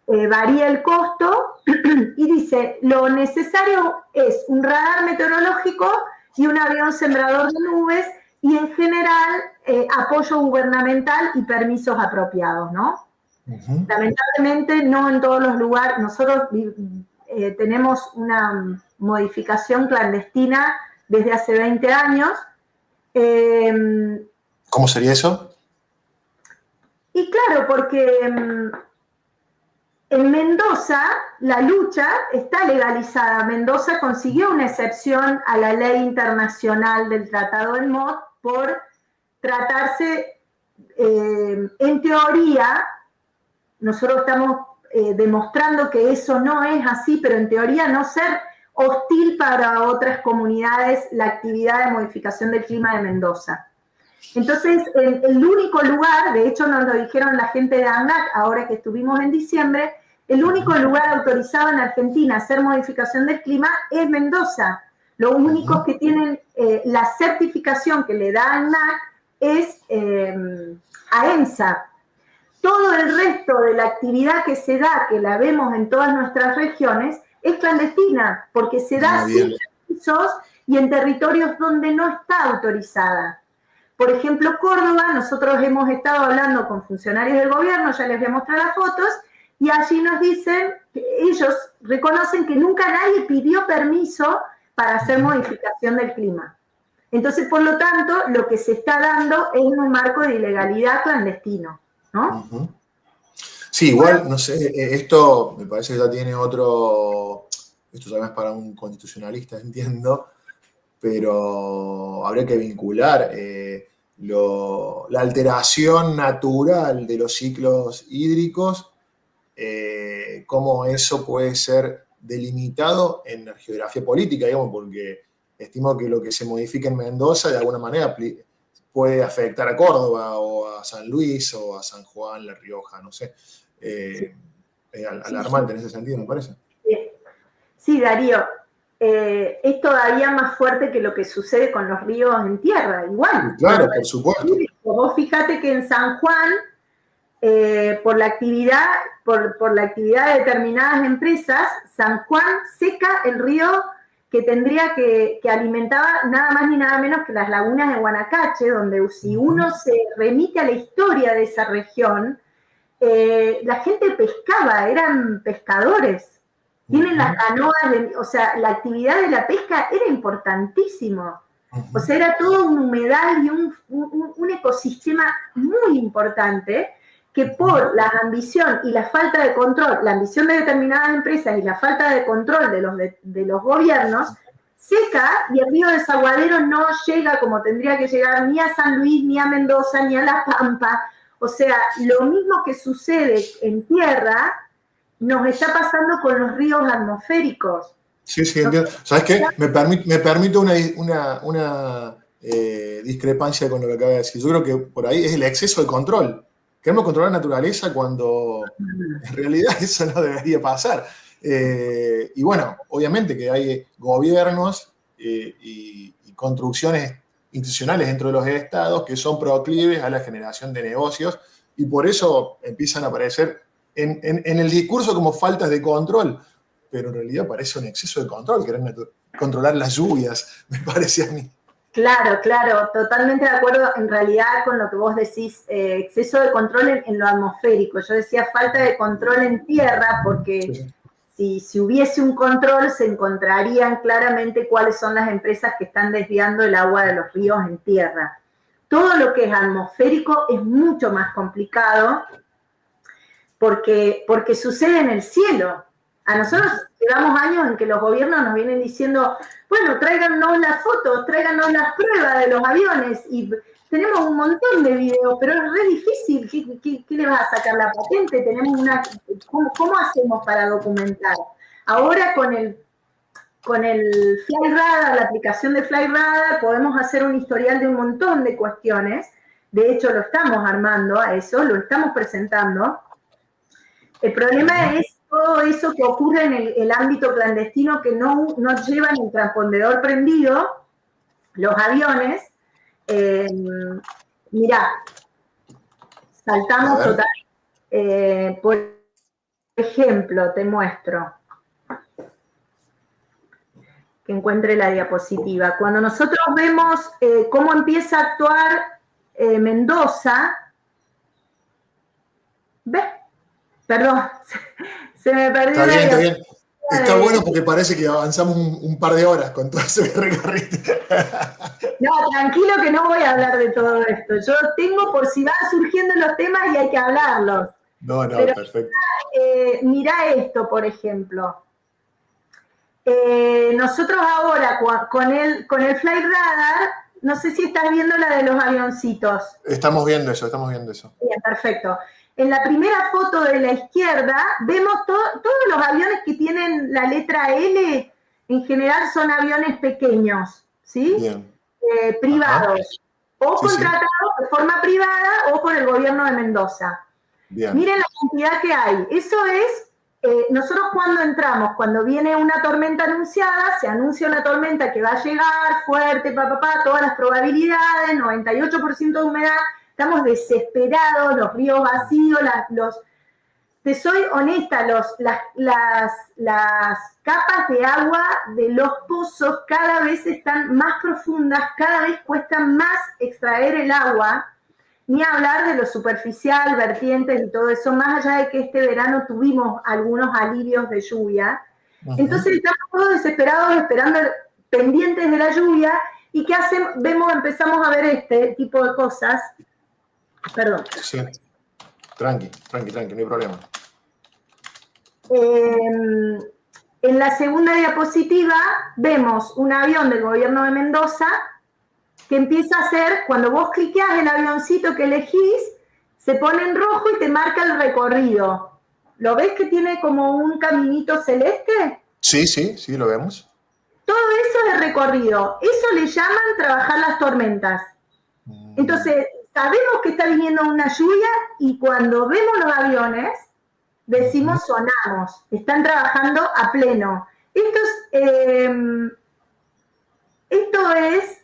varía el costo, y dice, lo necesario es un radar meteorológico y un avión sembrador de nubes, y en general apoyo gubernamental y permisos apropiados, ¿no? Lamentablemente no en todos los lugares. Nosotros tenemos una modificación clandestina desde hace 20 años. ¿Cómo sería eso? Y claro, porque en Mendoza la lucha está legalizada. Mendoza consiguió una excepción a la ley internacional del Tratado del MOD por tratarse, en teoría, nosotros estamos demostrando que eso no es así, pero en teoría no ser hostil para otras comunidades la actividad de modificación del clima de Mendoza. Entonces, el único lugar, de hecho nos lo dijeron la gente de ANAC ahora que estuvimos en diciembre, el único lugar autorizado en Argentina a hacer modificación del clima es Mendoza. Los únicos que tienen la certificación que le da ANAC es AEMSA. Todo el resto de la actividad que se da, que la vemos en todas nuestras regiones, es clandestina, porque se da sin permisos y en territorios donde no está autorizada. Por ejemplo, Córdoba, nosotros hemos estado hablando con funcionarios del gobierno, ya les voy a mostrar las fotos, y allí nos dicen que ellos reconocen que nunca nadie pidió permiso para hacer modificación del clima. Entonces, por lo tanto, lo que se está dando es un marco de ilegalidad clandestino, ¿no? Sí, igual, no sé, esto me parece que ya tiene otro, esto ya no es para un constitucionalista, entiendo, pero habría que vincular la alteración natural de los ciclos hídricos, cómo eso puede ser delimitado en la geografía política, digamos, porque estimo que lo que se modifica en Mendoza de alguna manera puede afectar a Córdoba o a San Luis o a San Juan, La Rioja, no sé. Alarmante en ese sentido, me parece. Sí, Darío, es todavía más fuerte que lo que sucede con los ríos en tierra, igual. Claro, por supuesto. Vos fíjate que en San Juan, por la actividad de determinadas empresas, San Juan seca el río que tendría que alimentaba nada más ni nada menos que las lagunas de Guanacache, donde si uno se remite a la historia de esa región, la gente pescaba, eran pescadores. Tienen las canoas, o sea, la actividad de la pesca era importantísimo. O sea, era todo un humedal y un ecosistema muy importante que por la ambición y la falta de control, la ambición de determinadas empresas y la falta de control de los gobiernos, seca y el río Desaguadero no llega como tendría que llegar ni a San Luis, ni a Mendoza, ni a La Pampa. O sea, lo mismo que sucede en tierra, nos está pasando con los ríos atmosféricos. Sí, entiendo. ¿Sabes qué? Me permito una discrepancia con lo que acaba de decir. Yo creo que por ahí es el exceso de control. Queremos controlar la naturaleza cuando en realidad eso no debería pasar. Y bueno, obviamente que hay gobiernos y construcciones institucionales dentro de los estados que son proclives a la generación de negocios y por eso empiezan a aparecer en el discurso como faltas de control, pero en realidad parece un exceso de control, querer controlar las lluvias, me parece a mí. Claro, totalmente de acuerdo en realidad con lo que vos decís, exceso de control en lo atmosférico. Yo decía falta de control en tierra porque si hubiese un control se encontrarían claramente cuáles son las empresas que están desviando el agua de los ríos en tierra. Todo lo que es atmosférico es mucho más complicado porque sucede en el cielo. A nosotros llevamos años en que los gobiernos nos vienen diciendo, bueno, tráiganos las fotos, tráiganos las pruebas de los aviones, y tenemos un montón de videos, pero es re difícil. ¿Qué le vas a sacar la patente? ¿Cómo hacemos para documentar? Ahora con el FlyRadar, la aplicación de FlyRadar, podemos hacer un historial de un montón de cuestiones. De hecho, lo estamos armando a eso, lo estamos presentando. El problema es todo eso que ocurre en el ámbito clandestino que no llevan el transpondedor prendido, los aviones. Mirá, saltamos total. Por ejemplo, te muestro. Que encuentre la diapositiva. Cuando nosotros vemos cómo empieza a actuar Mendoza, ¿ves? Perdón, se me perdió. Está bien. Está bueno porque parece que avanzamos un par de horas con todo ese recorrido. No, tranquilo que no voy a hablar de todo esto. Yo tengo por si van surgiendo los temas y hay que hablarlos. No, perfecto. Mirá esto, por ejemplo. Nosotros ahora con el FlyRadar, no sé si estás viendo la de los avioncitos. Estamos viendo eso. Bien, perfecto. En la primera foto de la izquierda vemos todos los aviones que tienen la letra L, en general son aviones pequeños, ¿sí? Bien. Privados. O contratados de forma privada o por el gobierno de Mendoza. Bien. Miren la cantidad que hay. Eso es, nosotros cuando viene una tormenta anunciada, se anuncia una tormenta que va a llegar fuerte, todas las probabilidades, 98% de humedad, estamos desesperados, los ríos vacíos, te soy honesta, las capas de agua de los pozos cada vez están más profundas, cada vez cuesta más extraer el agua, ni hablar de lo superficial, vertientes y todo eso, más allá de que este verano tuvimos algunos alivios de lluvia. Entonces estamos todos desesperados, esperando, pendientes de la lluvia, y ¿qué hacemos? Empezamos a ver este tipo de cosas. Perdón. Sí. Tranqui, no hay problema. En la segunda diapositiva vemos un avión del gobierno de Mendoza que empieza a hacer, cuando vos cliqueás el avioncito que elegís, se pone en rojo y te marca el recorrido. ¿Lo ves que tiene como un caminito celeste? Sí, sí, sí, lo vemos. Todo eso es recorrido. Eso le llaman trabajar las tormentas. Entonces, sabemos que está viniendo una lluvia y cuando vemos los aviones, decimos sonamos. Están trabajando a pleno. Esto es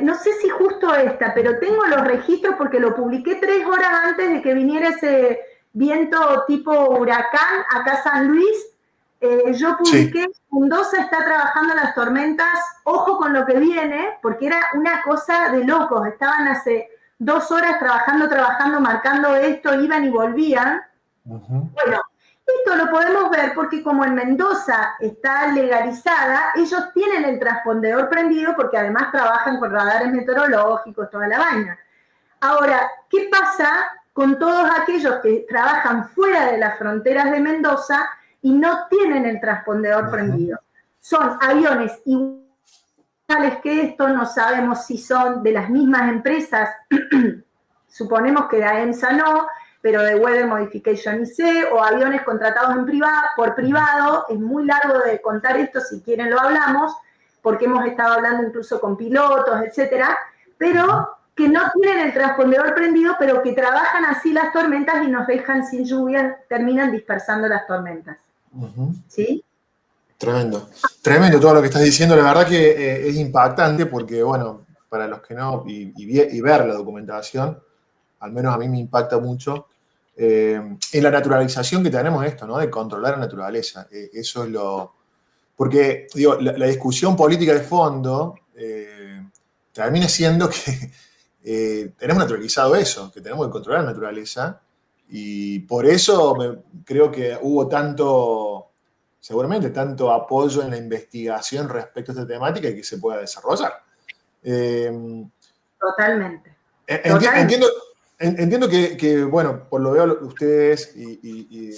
no sé si justo esta, pero tengo los registros porque lo publiqué 3 horas antes de que viniera ese viento tipo huracán acá a San Luis. Yo publiqué, sí. Mendoza está trabajando las tormentas, ojo con lo que viene, porque era una cosa de locos. Estaban hace 2 horas trabajando, marcando esto, iban y volvían. Bueno, esto lo podemos ver porque como en Mendoza está legalizada, ellos tienen el transpondedor prendido porque además trabajan con radares meteorológicos, toda la vaina. Ahora, ¿qué pasa con todos aquellos que trabajan fuera de las fronteras de Mendoza y no tienen el transpondedor prendido? Son aviones iguales que estos, no sabemos si son de las mismas empresas, suponemos que de AEMSA no, pero de Weather Modification IC, o aviones contratados por privado. Es muy largo de contar esto, si quieren lo hablamos, porque hemos estado hablando incluso con pilotos, etcétera, pero que no tienen el transpondedor prendido, pero que trabajan así las tormentas y nos dejan sin lluvia, terminan dispersando las tormentas. ¿Sí? Tremendo. Tremendo todo lo que estás diciendo. La verdad que es impactante porque, bueno, para los que no, y ver la documentación, al menos a mí me impacta mucho, en la naturalización que tenemos de esto, ¿no? De controlar la naturaleza. Eso es lo... Porque, digo, la discusión política de fondo termina siendo que tenemos naturalizado eso, que tenemos que controlar la naturaleza, y por eso creo que hubo seguramente tanto apoyo en la investigación respecto a esta temática y que se pueda desarrollar. Totalmente. Entiendo que, bueno, por lo veo ustedes y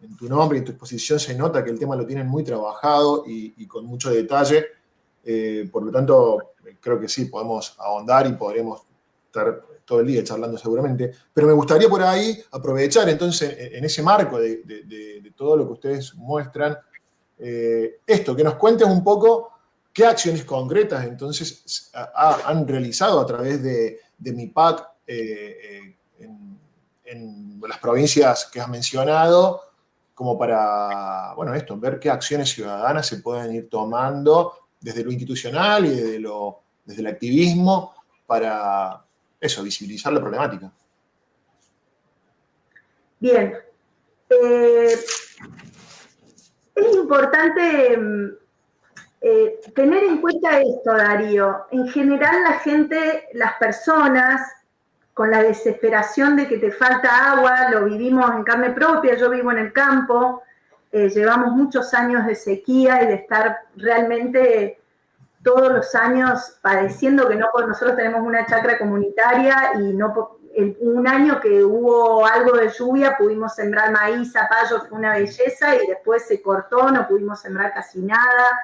en tu nombre y en tu exposición se nota que el tema lo tienen muy trabajado y con mucho detalle. Por lo tanto, creo que sí, podemos ahondar y podremos estar todo el día charlando seguramente. Pero me gustaría por ahí aprovechar entonces en ese marco de todo lo que ustedes muestran, esto, que nos cuentes un poco qué acciones concretas entonces han realizado a través de MIPAC en las provincias que has mencionado, como para, bueno, ver qué acciones ciudadanas se pueden ir tomando desde lo institucional y desde el activismo para eso, visibilizar la problemática. Bien. Es importante tener en cuenta esto, Darío. En general la gente, las personas, con la desesperación de que te falta agua, lo vivimos en carne propia, yo vivo en el campo, llevamos muchos años de sequía y de estar realmente todos los años padeciendo que no, nosotros tenemos una chacra comunitaria y no, un año que hubo algo de lluvia pudimos sembrar maíz, zapallo, fue una belleza, y después se cortó, no pudimos sembrar casi nada.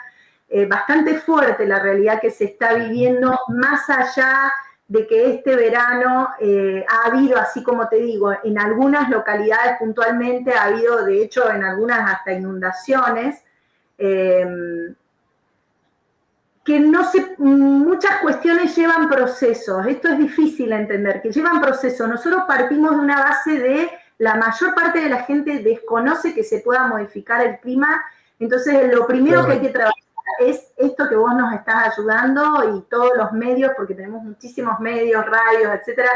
Bastante fuerte la realidad que se está viviendo, más allá de que este verano ha habido, así como te digo, en algunas localidades puntualmente ha habido, de hecho, en algunas hasta inundaciones, que muchas cuestiones llevan procesos. Esto es difícil de entender, que llevan procesos. Nosotros partimos de una base de la mayor parte de la gente desconoce que se pueda modificar el clima, entonces lo primero que hay que trabajar es esto que vos nos estás ayudando y todos los medios, porque tenemos muchísimos medios, radios, etcétera,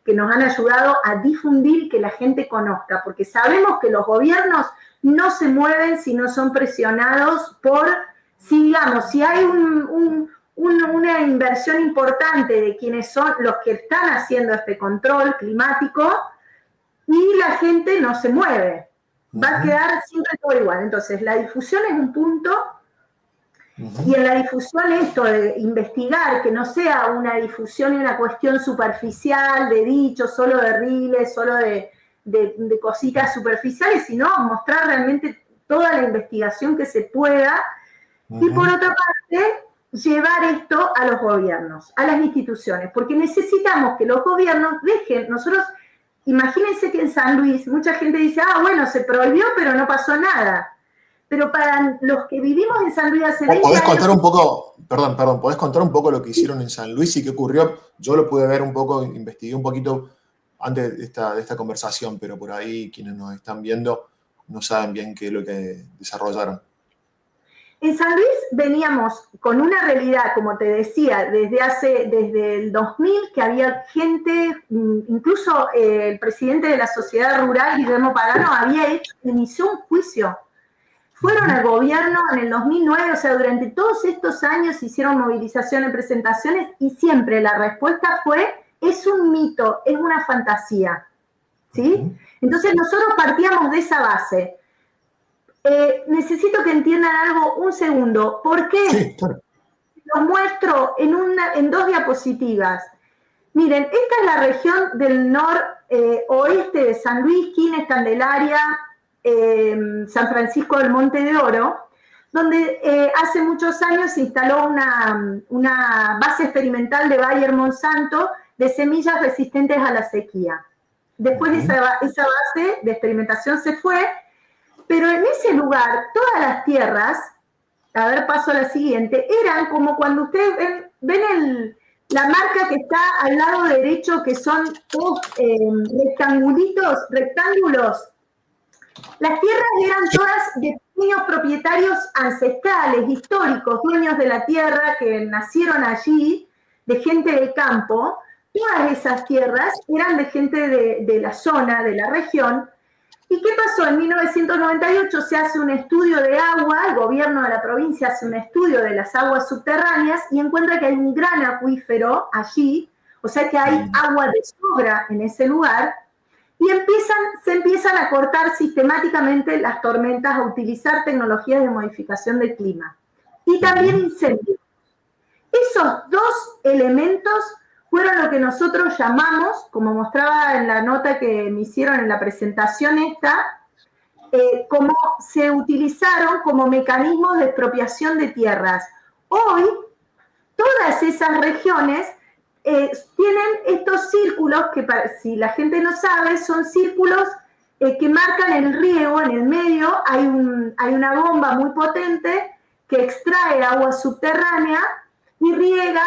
que nos han ayudado a difundir, que la gente conozca, porque sabemos que los gobiernos no se mueven si no son presionados por, si hay una inversión importante de quienes son los que están haciendo este control climático y la gente no se mueve. Va a quedar siempre todo igual. Entonces, la difusión es un punto. Y en la difusión esto de investigar, que no sea una difusión y una cuestión superficial, de dichos, solo de riles, solo de cositas superficiales, sino mostrar realmente toda la investigación que se pueda. Y por otra parte, llevar esto a los gobiernos, a las instituciones, porque necesitamos que los gobiernos dejen, nosotros, imagínense que en San Luis mucha gente dice, bueno, se prohibió, pero no pasó nada. Pero para los que vivimos en San Luis hace 20 ¿Podés años... contar un poco, perdón, podés contar un poco lo que hicieron en San Luis y qué ocurrió? Yo lo pude ver un poco, investigué un poquito antes de esta conversación, pero por ahí quienes nos están viendo no saben bien qué es lo que desarrollaron. En San Luis veníamos con una realidad, como te decía, desde el 2000, que había gente, incluso el presidente de la sociedad rural, Guillermo Pagano, inició un juicio. Fueron al gobierno en el 2009, o sea, durante todos estos años hicieron movilizaciones, presentaciones, y siempre la respuesta fue, es un mito, es una fantasía, ¿sí? Entonces nosotros partíamos de esa base. Necesito que entiendan algo, un segundo. ¿Por qué? Sí, claro. Los muestro en 2 diapositivas. Miren, esta es la región del noroeste de San Luis, Quines, Candelaria, San Francisco del Monte de Oro, donde hace muchos años se instaló una base experimental de Bayer Monsanto de semillas resistentes a la sequía. Después esa base de experimentación se fue, pero en ese lugar todas las tierras, a ver, paso a la siguiente, eran como cuando ustedes ven la marca que está al lado derecho, que son rectángulos. Las tierras eran todas de pequeños propietarios ancestrales, históricos, dueños de la tierra, que nacieron allí, de gente del campo. Todas esas tierras eran de gente de la zona, de la región. ¿Y qué pasó? En 1998 se hace un estudio de agua, el gobierno de la provincia hace un estudio de las aguas subterráneas y encuentra que hay un gran acuífero allí, o sea que hay agua de sobra en ese lugar, y se empiezan a cortar sistemáticamente las tormentas, a utilizar tecnologías de modificación del clima. Y también incendios. Esos 2 elementos fueron lo que nosotros llamamos, como mostraba en la nota que me hicieron en la presentación como se utilizaron como mecanismos de expropiación de tierras. Hoy, todas esas regiones tienen estos círculos que, si la gente no sabe, son círculos que marcan el riego. En el medio hay una bomba muy potente que extrae agua subterránea y riega,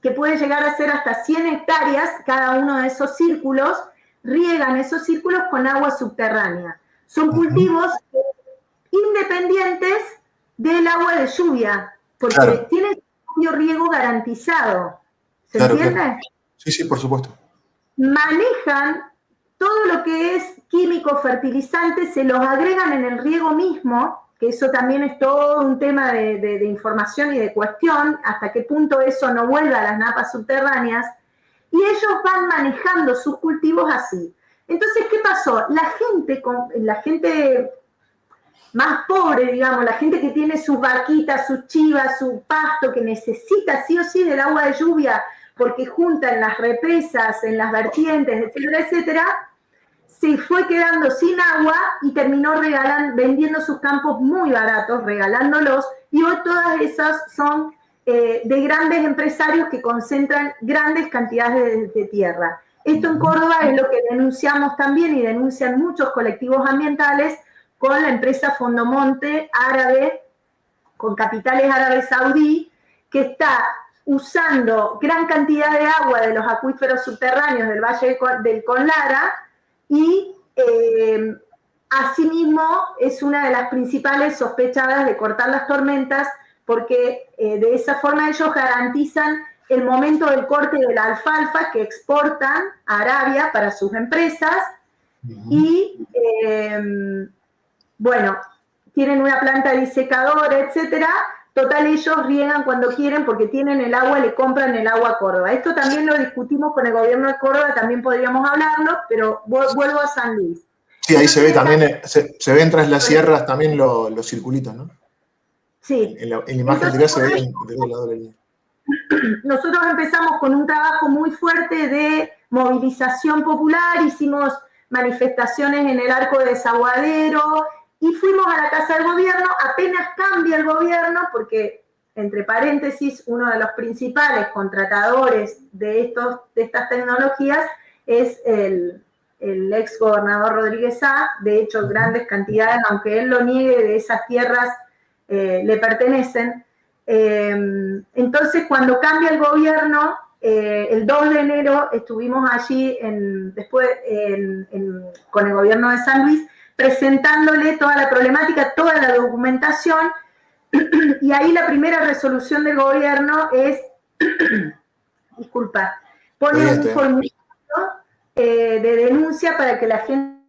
que puede llegar a ser hasta 100 hectáreas, cada uno de esos círculos, riegan esos círculos con agua subterránea. Son cultivos independientes del agua de lluvia, porque tienen su riego garantizado. ¿Se entiende? Claro. Sí, por supuesto. Manejan todo lo que es químico, fertilizante, se los agregan en el riego mismo, que eso también es todo un tema de información y de cuestión, hasta qué punto eso no vuelve a las napas subterráneas, y ellos van manejando sus cultivos así. Entonces, ¿qué pasó? La gente más pobre, digamos, la gente que tiene sus vaquitas, sus chivas, su pasto, que necesita sí o sí del agua de lluvia, porque junta en las represas, en las vertientes, etcétera, etcétera, se fue quedando sin agua y terminó vendiendo sus campos muy baratos, regalándolos, y hoy todas esas son de grandes empresarios que concentran grandes cantidades de tierra. Esto en Córdoba es lo que denunciamos también y denuncian muchos colectivos ambientales con la empresa Fondomonte árabe, con capitales árabes saudí, que está usando gran cantidad de agua de los acuíferos subterráneos del Valle del Conlara, y asimismo es una de las principales sospechadas de cortar las tormentas, porque de esa forma ellos garantizan el momento del corte de la alfalfa que exportan a Arabia para sus empresas, y bueno, tienen una planta disecadora, etcétera. Total, ellos riegan cuando quieren porque tienen el agua, le compran el agua a Córdoba. Esto también lo discutimos con el gobierno de Córdoba, también podríamos hablarlo, pero vuelvo a San Luis. Sí, ahí se ve también, se ven tras las sierras también los circulitos, ¿no? Sí. En la imagen anterior se ve del lado de la línea. Nosotros empezamos con un trabajo muy fuerte de movilización popular, hicimos manifestaciones en el Arco de Desaguadero, y fuimos a la Casa del Gobierno. Apenas cambia el gobierno, porque entre paréntesis, uno de los principales contratadores de estas tecnologías es el ex gobernador Rodríguez A. De hecho, grandes cantidades, aunque él lo niegue, de esas tierras le pertenecen. Entonces, cuando cambia el gobierno, el 2 de enero estuvimos allí con el gobierno de San Luis, presentándole toda la problemática, toda la documentación, y ahí la primera resolución del gobierno es, disculpa, pone un formulario de denuncia para que la gente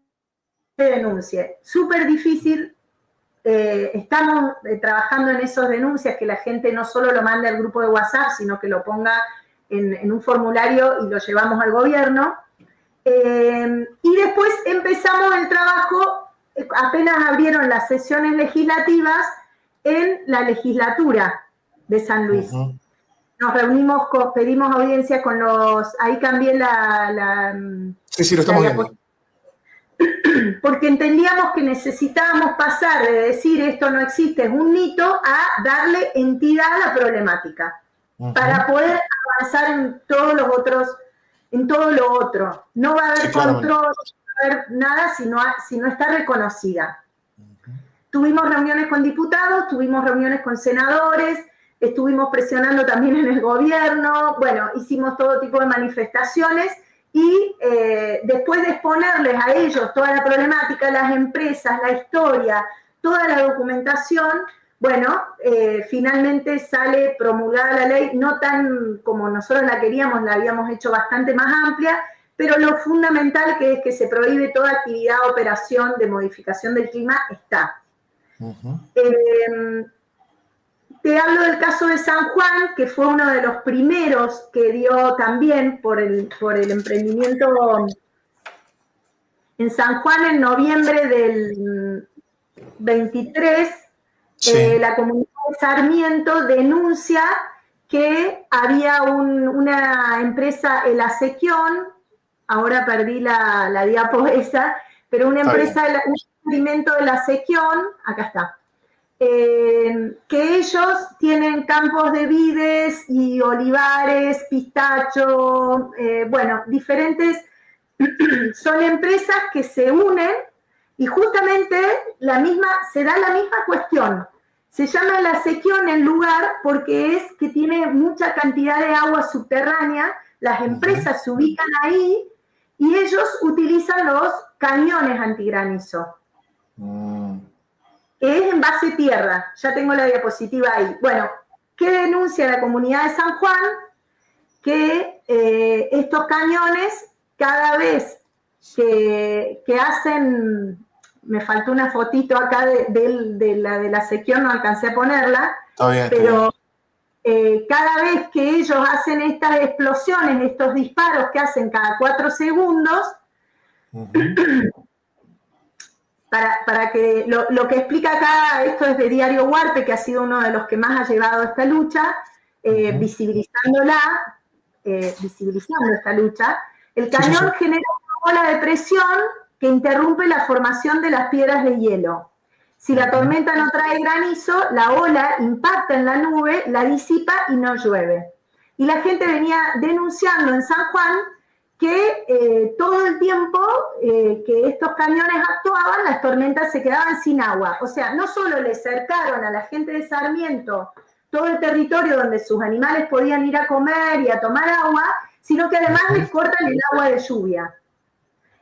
denuncie. Súper difícil, estamos trabajando en esas denuncias, que la gente no solo lo mande al grupo de WhatsApp, sino que lo ponga en un formulario y lo llevamos al gobierno. Y después empezamos el trabajo, apenas abrieron las sesiones legislativas en la legislatura de San Luis. Nos reunimos, pedimos audiencia con ahí cambié sí, lo estamos viendo. Porque entendíamos que necesitábamos pasar de decir esto no existe, es un mito, a darle entidad a la problemática, para poder avanzar en todos los otros, en todo lo otro. No va a haber control, no va a haber nada si no está reconocida. Tuvimos reuniones con diputados, tuvimos reuniones con senadores, estuvimos presionando también en el gobierno, bueno, hicimos todo tipo de manifestaciones y después de exponerles a ellos toda la problemática, las empresas, la historia, toda la documentación, bueno, finalmente sale promulgada la ley, no tan como nosotros la queríamos, la habíamos hecho bastante más amplia, pero lo fundamental, que es que se prohíbe toda actividad o operación de modificación del clima, está. Te hablo del caso de San Juan, que fue uno de los primeros que dio también por el emprendimiento en San Juan en noviembre del 23. Sí. La comunidad de Sarmiento denuncia que había una empresa, el Acequión, ahora perdí la diapo esa, pero una empresa, un experimento del Acequión, acá está, que ellos tienen campos de vides y olivares, pistacho, bueno, diferentes, son empresas que se unen y justamente se da la misma cuestión. Se llama el Acequión el lugar porque es que tiene mucha cantidad de agua subterránea, las empresas se ubican ahí y ellos utilizan los cañones antigranizo. Que es en base tierra, ya tengo la diapositiva ahí. Bueno, ¿qué denuncia la comunidad de San Juan? Que estos cañones, cada vez que hacen, me faltó una fotito acá de la Acequión, no alcancé a ponerla, pero cada vez que ellos hacen estas explosiones, estos disparos que hacen cada 4 segundos, para que lo que explica acá, esto es de Diario Huarte, que ha sido uno de los que más ha llevado esta lucha, visibilizando esta lucha. El cañón genera una ola de presión que interrumpe la formación de las piedras de hielo. Si la tormenta no trae granizo, la ola impacta en la nube, la disipa y no llueve. Y la gente venía denunciando en San Juan que todo el tiempo que estos cañones actuaban, las tormentas se quedaban sin agua. O sea, no solo le cercaron a la gente de Sarmiento todo el territorio donde sus animales podían ir a comer y a tomar agua, sino que además les cortan el agua de lluvia.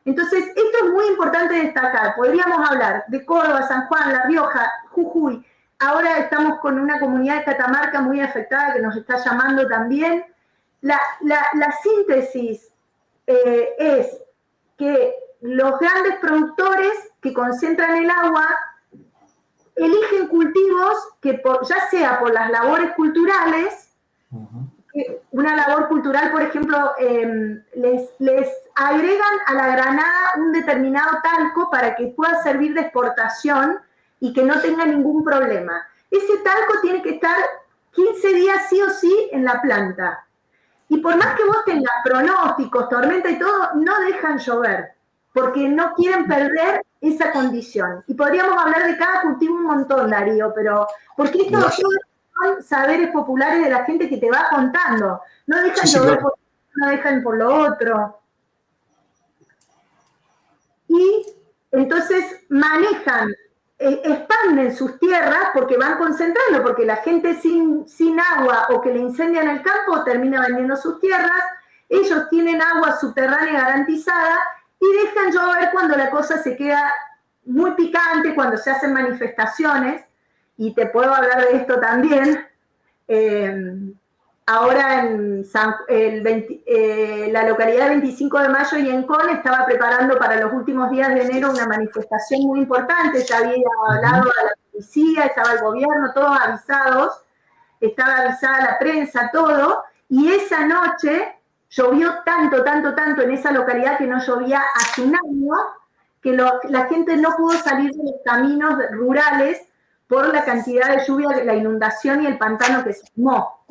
Entonces, esto es muy importante destacar. Podríamos hablar de Córdoba, San Juan, La Rioja, Jujuy. Ahora estamos con una comunidad de Catamarca muy afectada que nos está llamando también. La síntesis es que los grandes productores que concentran el agua eligen cultivos que ya sea por las labores culturales, una labor cultural, por ejemplo, les agregan a la granada un determinado talco para que pueda servir de exportación y que no tenga ningún problema. Ese talco tiene que estar 15 días sí o sí en la planta. Y por más que vos tengas pronósticos, tormenta y todo, no dejan llover, porque no quieren perder esa condición. Y podríamos hablar de cada cultivo un montón, Darío, pero porque esto son saberes populares de la gente que te va contando. No dejan llover por uno, no dejan por lo otro. Y entonces manejan, expanden sus tierras porque van concentrando, porque la gente sin agua o que le incendian el campo termina vendiendo sus tierras, ellos tienen agua subterránea garantizada y dejan llover cuando la cosa se queda muy picante, cuando se hacen manifestaciones, y te puedo hablar de esto también. Ahora en la localidad de 25 de Mayo y Encon estaba preparando para los últimos días de enero una manifestación muy importante. Ya había hablado a la policía, estaba el gobierno, todos avisados, estaba avisada la prensa, todo, y esa noche llovió tanto en esa localidad que no llovía hace un año, que la gente no pudo salir de los caminos rurales por la cantidad de lluvia, la inundación y el pantano que se formó.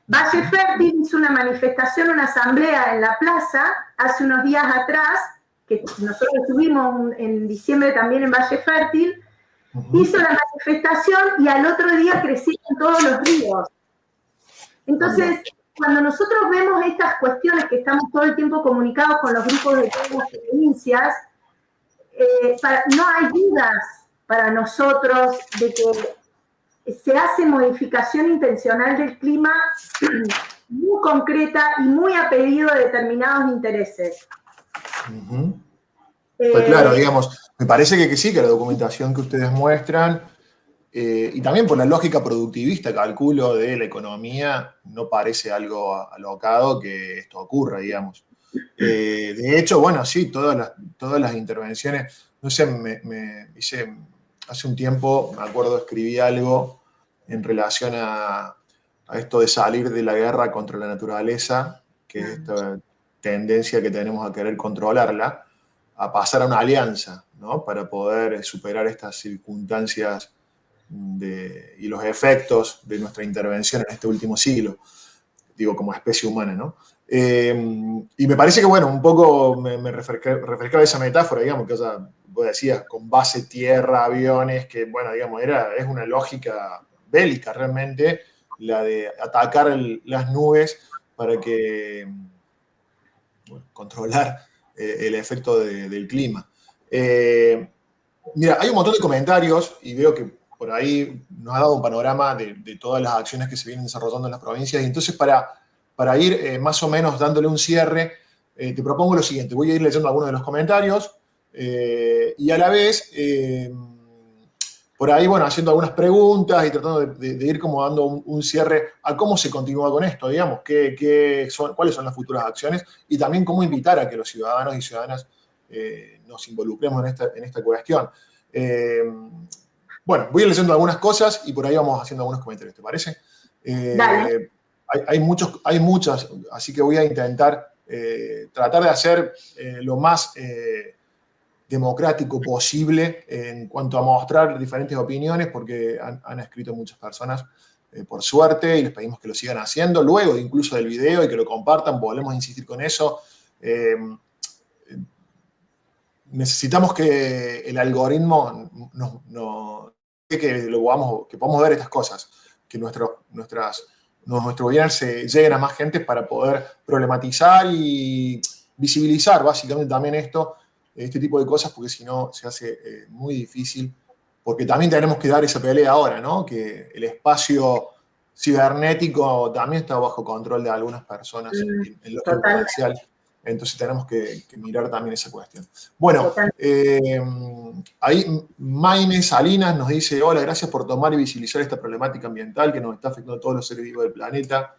Valle Fértil hizo una manifestación, una asamblea en la plaza hace unos días atrás, que nosotros estuvimos en diciembre también en Valle Fértil, hizo la manifestación y al otro día crecieron todos los ríos. Entonces, cuando nosotros vemos estas cuestiones que estamos todo el tiempo comunicados con los grupos de todas las provincias, no hay dudas para nosotros de que se hace modificación intencional del clima muy concreta y muy a pedido de determinados intereses. Pues claro, digamos, me parece que sí, que la documentación que ustedes muestran, y también por la lógica productivista, calculo, de la economía, no parece algo alocado que esto ocurra, digamos. De hecho, bueno, sí, todas las intervenciones, no sé, hice, hace un tiempo, me acuerdo, escribí algo en relación a esto de salir de la guerra contra la naturaleza, que es esta tendencia que tenemos a querer controlarla, a pasar a una alianza, ¿no? Para poder superar estas circunstancias y los efectos de nuestra intervención en este último siglo, digo, como especie humana, ¿no? Y me parece que, bueno, un poco me refrescaba esa metáfora, digamos, que vos decías, con base tierra, aviones, que, bueno, digamos, es una lógica bélica realmente, la de atacar las nubes para que, bueno, controlar el efecto del clima. Mira, hay un montón de comentarios y veo que por ahí nos ha dado un panorama de todas las acciones que se vienen desarrollando en las provincias. Y entonces, para ir más o menos dándole un cierre, te propongo lo siguiente. Voy a ir leyendo algunos de los comentarios y a la vez, por ahí, bueno, haciendo algunas preguntas y tratando de ir como dando un cierre a cómo se continúa con esto, digamos, cuáles son las futuras acciones y también cómo invitar a que los ciudadanos y ciudadanas nos involucremos en esta cuestión. Bueno, voy a ir leyendo algunas cosas y por ahí vamos haciendo algunos comentarios, ¿te parece? Dale. Hay muchas, así que voy a intentar tratar de hacer lo más democrático posible en cuanto a mostrar diferentes opiniones, porque han escrito muchas personas, por suerte, y les pedimos que lo sigan haciendo, luego incluso del video, y que lo compartan, volvemos a insistir con eso. Necesitamos que el algoritmo que podamos ver estas cosas, que nuestros webinars lleguen a más gente para poder problematizar y visibilizar básicamente también este tipo de cosas, porque si no se hace muy difícil, porque también tenemos que dar esa pelea ahora, ¿no? Que el espacio cibernético también está bajo control de algunas personas en lo comercial. Entonces tenemos que mirar también esa cuestión. Bueno, ahí Maine Salinas nos dice: hola, gracias por tomar y visibilizar esta problemática ambiental que nos está afectando a todos los seres vivos del planeta.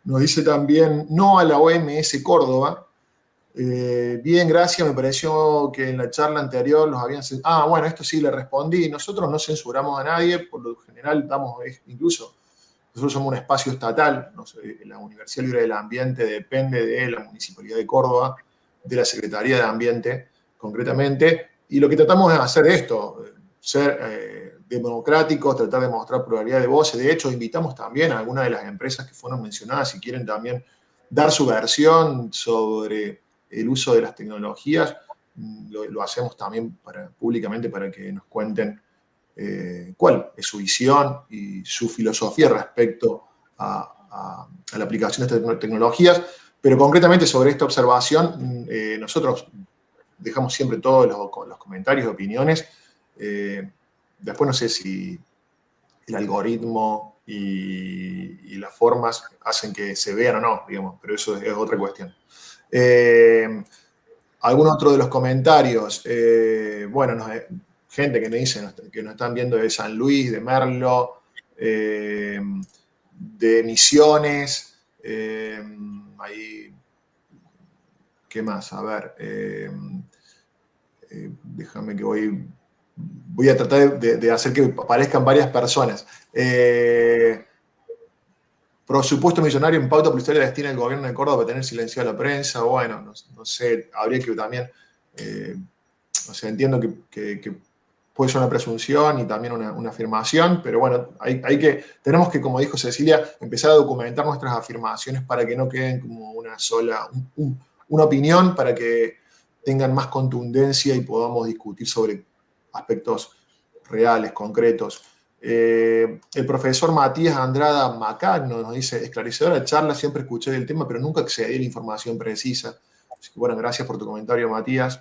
Nos dice también no a la OMS Córdoba. Bien, gracias, me pareció que en la charla anterior los habían... bueno, esto sí le respondí. Nosotros no censuramos a nadie, por lo general incluso... Nosotros somos un espacio estatal, no sé, la Universidad Libre del Ambiente depende de la Municipalidad de Córdoba, de la Secretaría de Ambiente, concretamente, y lo que tratamos es hacer esto, ser democráticos, tratar de mostrar pluralidad de voces. De hecho, invitamos también a algunas de las empresas que fueron mencionadas, si quieren también dar su versión sobre el uso de las tecnologías, lo hacemos también públicamente para que nos cuenten cuál es su visión y su filosofía respecto a la aplicación de estas tecnologías. Pero concretamente sobre esta observación, nosotros dejamos siempre todos los comentarios, opiniones. Después no sé si el algoritmo y las formas hacen que se vean o no, digamos, pero eso es otra cuestión. ¿Algún otro de los comentarios? Bueno, gente que nos dice que nos están viendo de San Luis, de Merlo, de Misiones, ahí, ¿qué más? A ver, déjame que voy a tratar de hacer que aparezcan varias personas. Presupuesto millonario en pauta publicitaria destina el gobierno de Córdoba para tener silenciada la prensa. Bueno, no sé, habría que también, o sea, entiendo que puede ser una presunción y también una afirmación, pero bueno, tenemos que, como dijo Cecilia, empezar a documentar nuestras afirmaciones para que no queden como una sola, una opinión, para que tengan más contundencia y podamos discutir sobre aspectos reales, concretos. El profesor Matías Andrada Macagno nos dice: esclarecedora charla, siempre escuché del tema, pero nunca accedí a la información precisa. Así que bueno, gracias por tu comentario, Matías.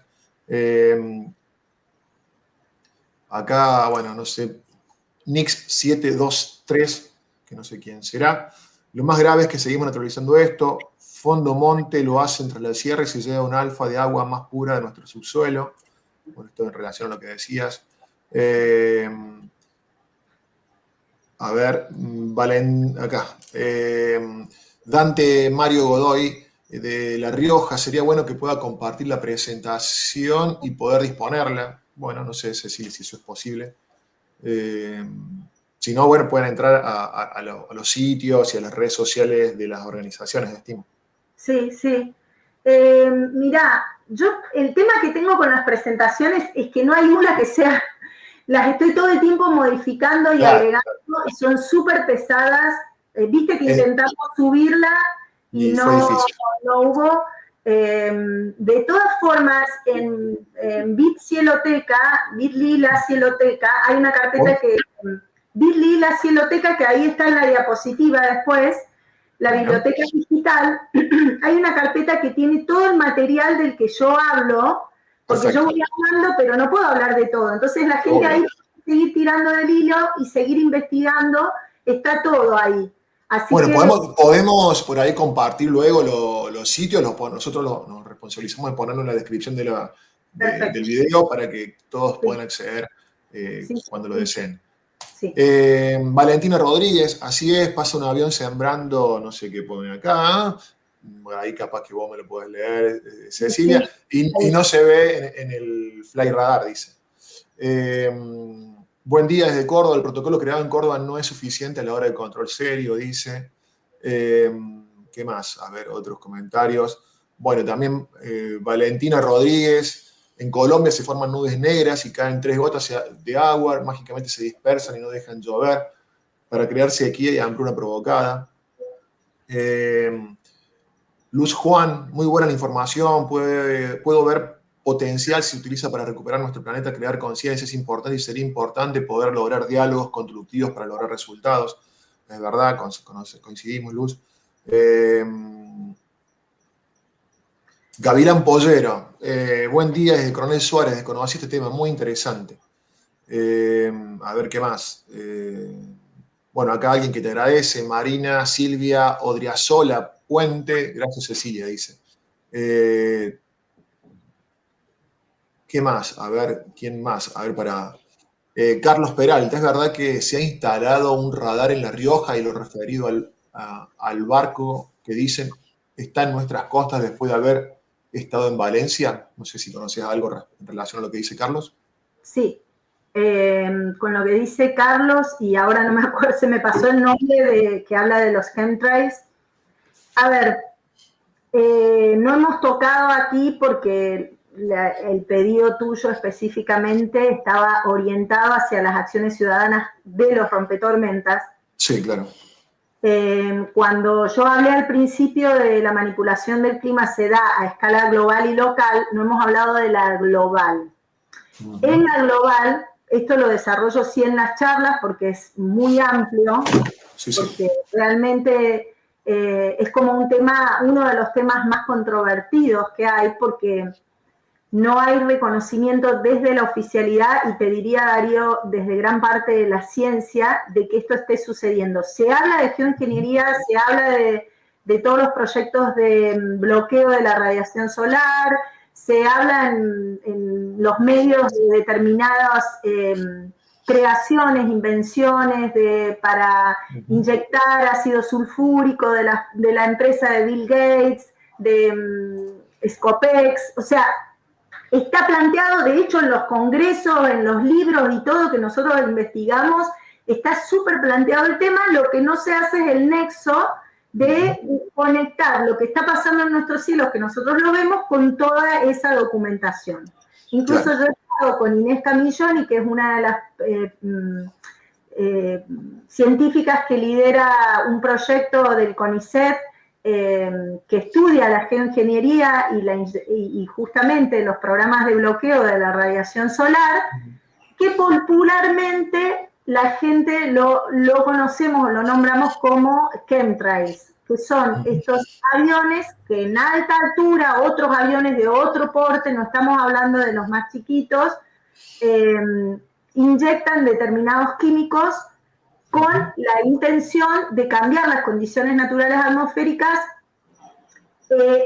Acá, bueno, no sé, Nix723, que no sé quién será. Lo más grave es que seguimos naturalizando esto. Fondo Monte lo hacen tras la sierra y se llega a un alfa de agua más pura de nuestro subsuelo. Bueno, esto en relación a lo que decías. A ver, acá. Dante Mario Godoy, de La Rioja, sería bueno que pueda compartir la presentación y poder disponerla. Bueno, no sé, Cecilia, si eso es posible. Si no, bueno, pueden entrar a los sitios y a las redes sociales de las organizaciones, estimo. Sí, sí. Mirá, el tema que tengo con las presentaciones es que no hay una que sea... Las estoy todo el tiempo modificando y agregando, y son súper pesadas. Viste que intentamos subirla y no hubo. De todas formas, en Bitly la Cieloteca, hay una carpeta que... Bitly la Cieloteca, que ahí está en la diapositiva después, la biblioteca digital, hay una carpeta que tiene todo el material del que yo hablo, porque perfecto. Yo voy hablando, pero no puedo hablar de todo. Entonces la gente ahí puede seguir tirando del hilo y seguir investigando. Está todo ahí. Así bueno, que, podemos por ahí compartir luego los sitios. Nosotros nos responsabilizamos de ponerlo en la descripción del video para que todos puedan acceder cuando lo deseen. Sí. Valentina Rodríguez, así es, pasa un avión sembrando, no sé qué ponen acá. Ahí capaz que vos me lo podés leer, Cecilia, sí. y no se ve en el fly radar, dice. Buen día desde Córdoba, el protocolo creado en Córdoba no es suficiente a la hora del control serio, dice. ¿Qué más? A ver, otros comentarios. Bueno, también Valentina Rodríguez, en Colombia se forman nubes negras y caen 3 gotas de agua, mágicamente se dispersan y no dejan llover para crear sequía y hambruna provocada. Luz Juan, muy buena la información, puedo ver potencial si se utiliza para recuperar nuestro planeta, crear conciencia, es importante y sería importante poder lograr diálogos constructivos para lograr resultados. Es verdad, coincidimos, Luz. Gavilán Pollero, buen día desde Coronel Suárez, desconocí este tema, muy interesante. A ver, ¿qué más? Bueno, acá alguien que te agradece, Marina Silvia Odriazola Puente, gracias Cecilia, dice. ¿Qué más? A ver, ¿quién más? A ver, Carlos Peralta, ¿es verdad que se ha instalado un radar en La Rioja y lo referido al barco que dicen está en nuestras costas después de haber estado en Valencia? No sé si conoces algo en relación a lo que dice Carlos. Sí. Con lo que dice Carlos, y ahora no me acuerdo, se me pasó el nombre que habla de los chemtrails. A ver, no hemos tocado aquí porque el pedido tuyo específicamente estaba orientado hacia las acciones ciudadanas de los rompetormentas. Sí, claro. Cuando yo hablé al principio de la manipulación del clima se da a escala global y local, no hemos hablado de la global. En la global esto lo desarrollo sí en las charlas porque es muy amplio, porque realmente es como un tema, uno de los temas más controvertidos que hay, porque no hay reconocimiento desde la oficialidad y te diría, Darío, desde gran parte de la ciencia, de que esto esté sucediendo. Se habla de geoingeniería, se habla de todos los proyectos de bloqueo de la radiación solar, se habla en los medios de determinadas creaciones, invenciones para inyectar ácido sulfúrico de la empresa de Bill Gates, de Scopex, o sea, está planteado, de hecho, en los congresos, en los libros y todo que nosotros investigamos, está súper planteado el tema. Lo que no se hace es el nexo de conectar lo que está pasando en nuestros cielos, que nosotros lo vemos, con toda esa documentación. Incluso yo he estado con Inés Camilloni, que es una de las científicas que lidera un proyecto del CONICET, que estudia la geoingeniería y justamente los programas de bloqueo de la radiación solar, que popularmente la gente lo conocemos o lo nombramos como chemtrails, que son estos aviones que en alta altura, otros aviones de otro porte, no estamos hablando de los más chiquitos, inyectan determinados químicos con la intención de cambiar las condiciones naturales atmosféricas,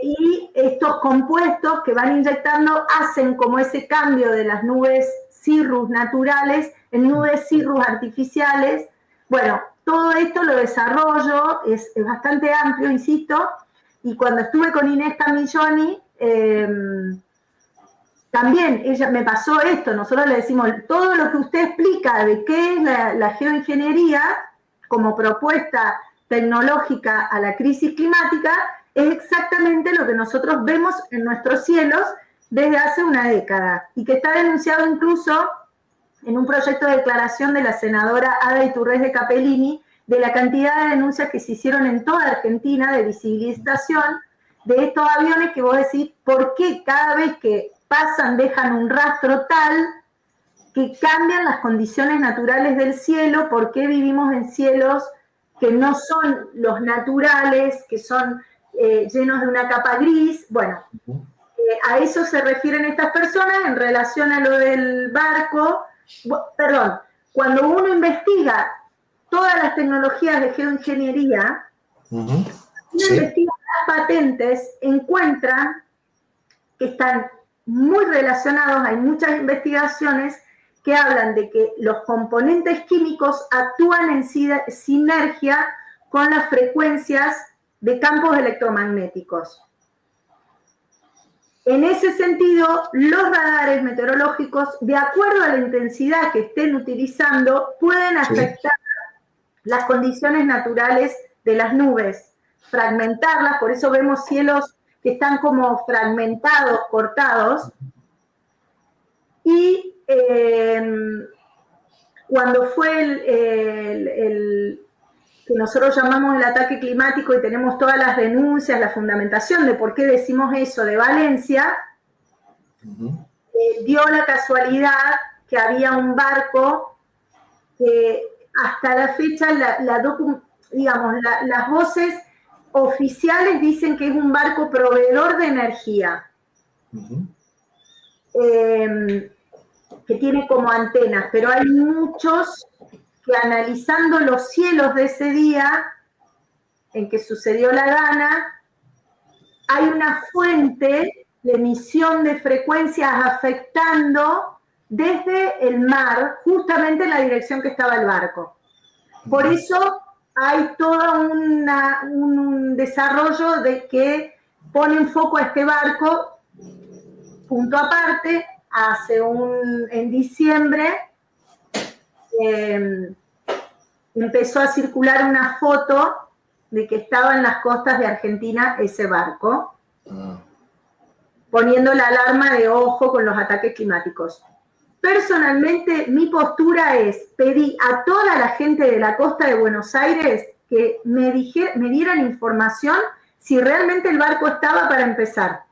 y estos compuestos que van inyectando hacen como ese cambio de las nubes cirrus naturales en nubes cirrus artificiales. Bueno, todo esto lo desarrollo, es bastante amplio, insisto, y cuando estuve con Inés Camilloni, también ella me pasó esto. Nosotros le decimos, todo lo que usted explica de qué es la geoingeniería como propuesta tecnológica a la crisis climática es exactamente lo que nosotros vemos en nuestros cielos desde hace una década, y que está denunciado incluso en un proyecto de declaración de la senadora Ada Iturrés de Capellini, de la cantidad de denuncias que se hicieron en toda Argentina de visibilización de estos aviones, que vos decís, ¿por qué cada vez que pasan dejan un rastro tal que cambian las condiciones naturales del cielo? ¿Por qué vivimos en cielos que no son los naturales, que son llenos de una capa gris? Bueno, a eso se refieren estas personas en relación a lo del barco. Perdón, cuando uno investiga todas las tecnologías de geoingeniería, uno investiga las patentes, encuentra que están muy relacionados. Hay muchas investigaciones que hablan de que los componentes químicos actúan en sinergia con las frecuencias de campos electromagnéticos. En ese sentido, los radares meteorológicos, de acuerdo a la intensidad que estén utilizando, pueden afectar las condiciones naturales de las nubes, fragmentarlas. Por eso vemos cielos que están como fragmentados, cortados. Y cuando fue el que nosotros llamamos el ataque climático, y tenemos todas las denuncias, la fundamentación de por qué decimos eso de Valencia, dio la casualidad que había un barco que hasta la fecha, las voces oficiales dicen que es un barco proveedor de energía, que tiene como antenas, pero hay muchos que, analizando los cielos de ese día en que sucedió la Dana, hay una fuente de emisión de frecuencias afectando desde el mar, justamente en la dirección que estaba el barco. Por eso hay todo un desarrollo de que pone en foco a este barco. Punto aparte, en diciembre empezó a circular una foto de que estaba en las costas de Argentina ese barco, poniendo la alarma de ojo con los ataques climáticos. Personalmente, mi postura es pedir a toda la gente de la costa de Buenos Aires que me dieran información si realmente el barco estaba para empezar.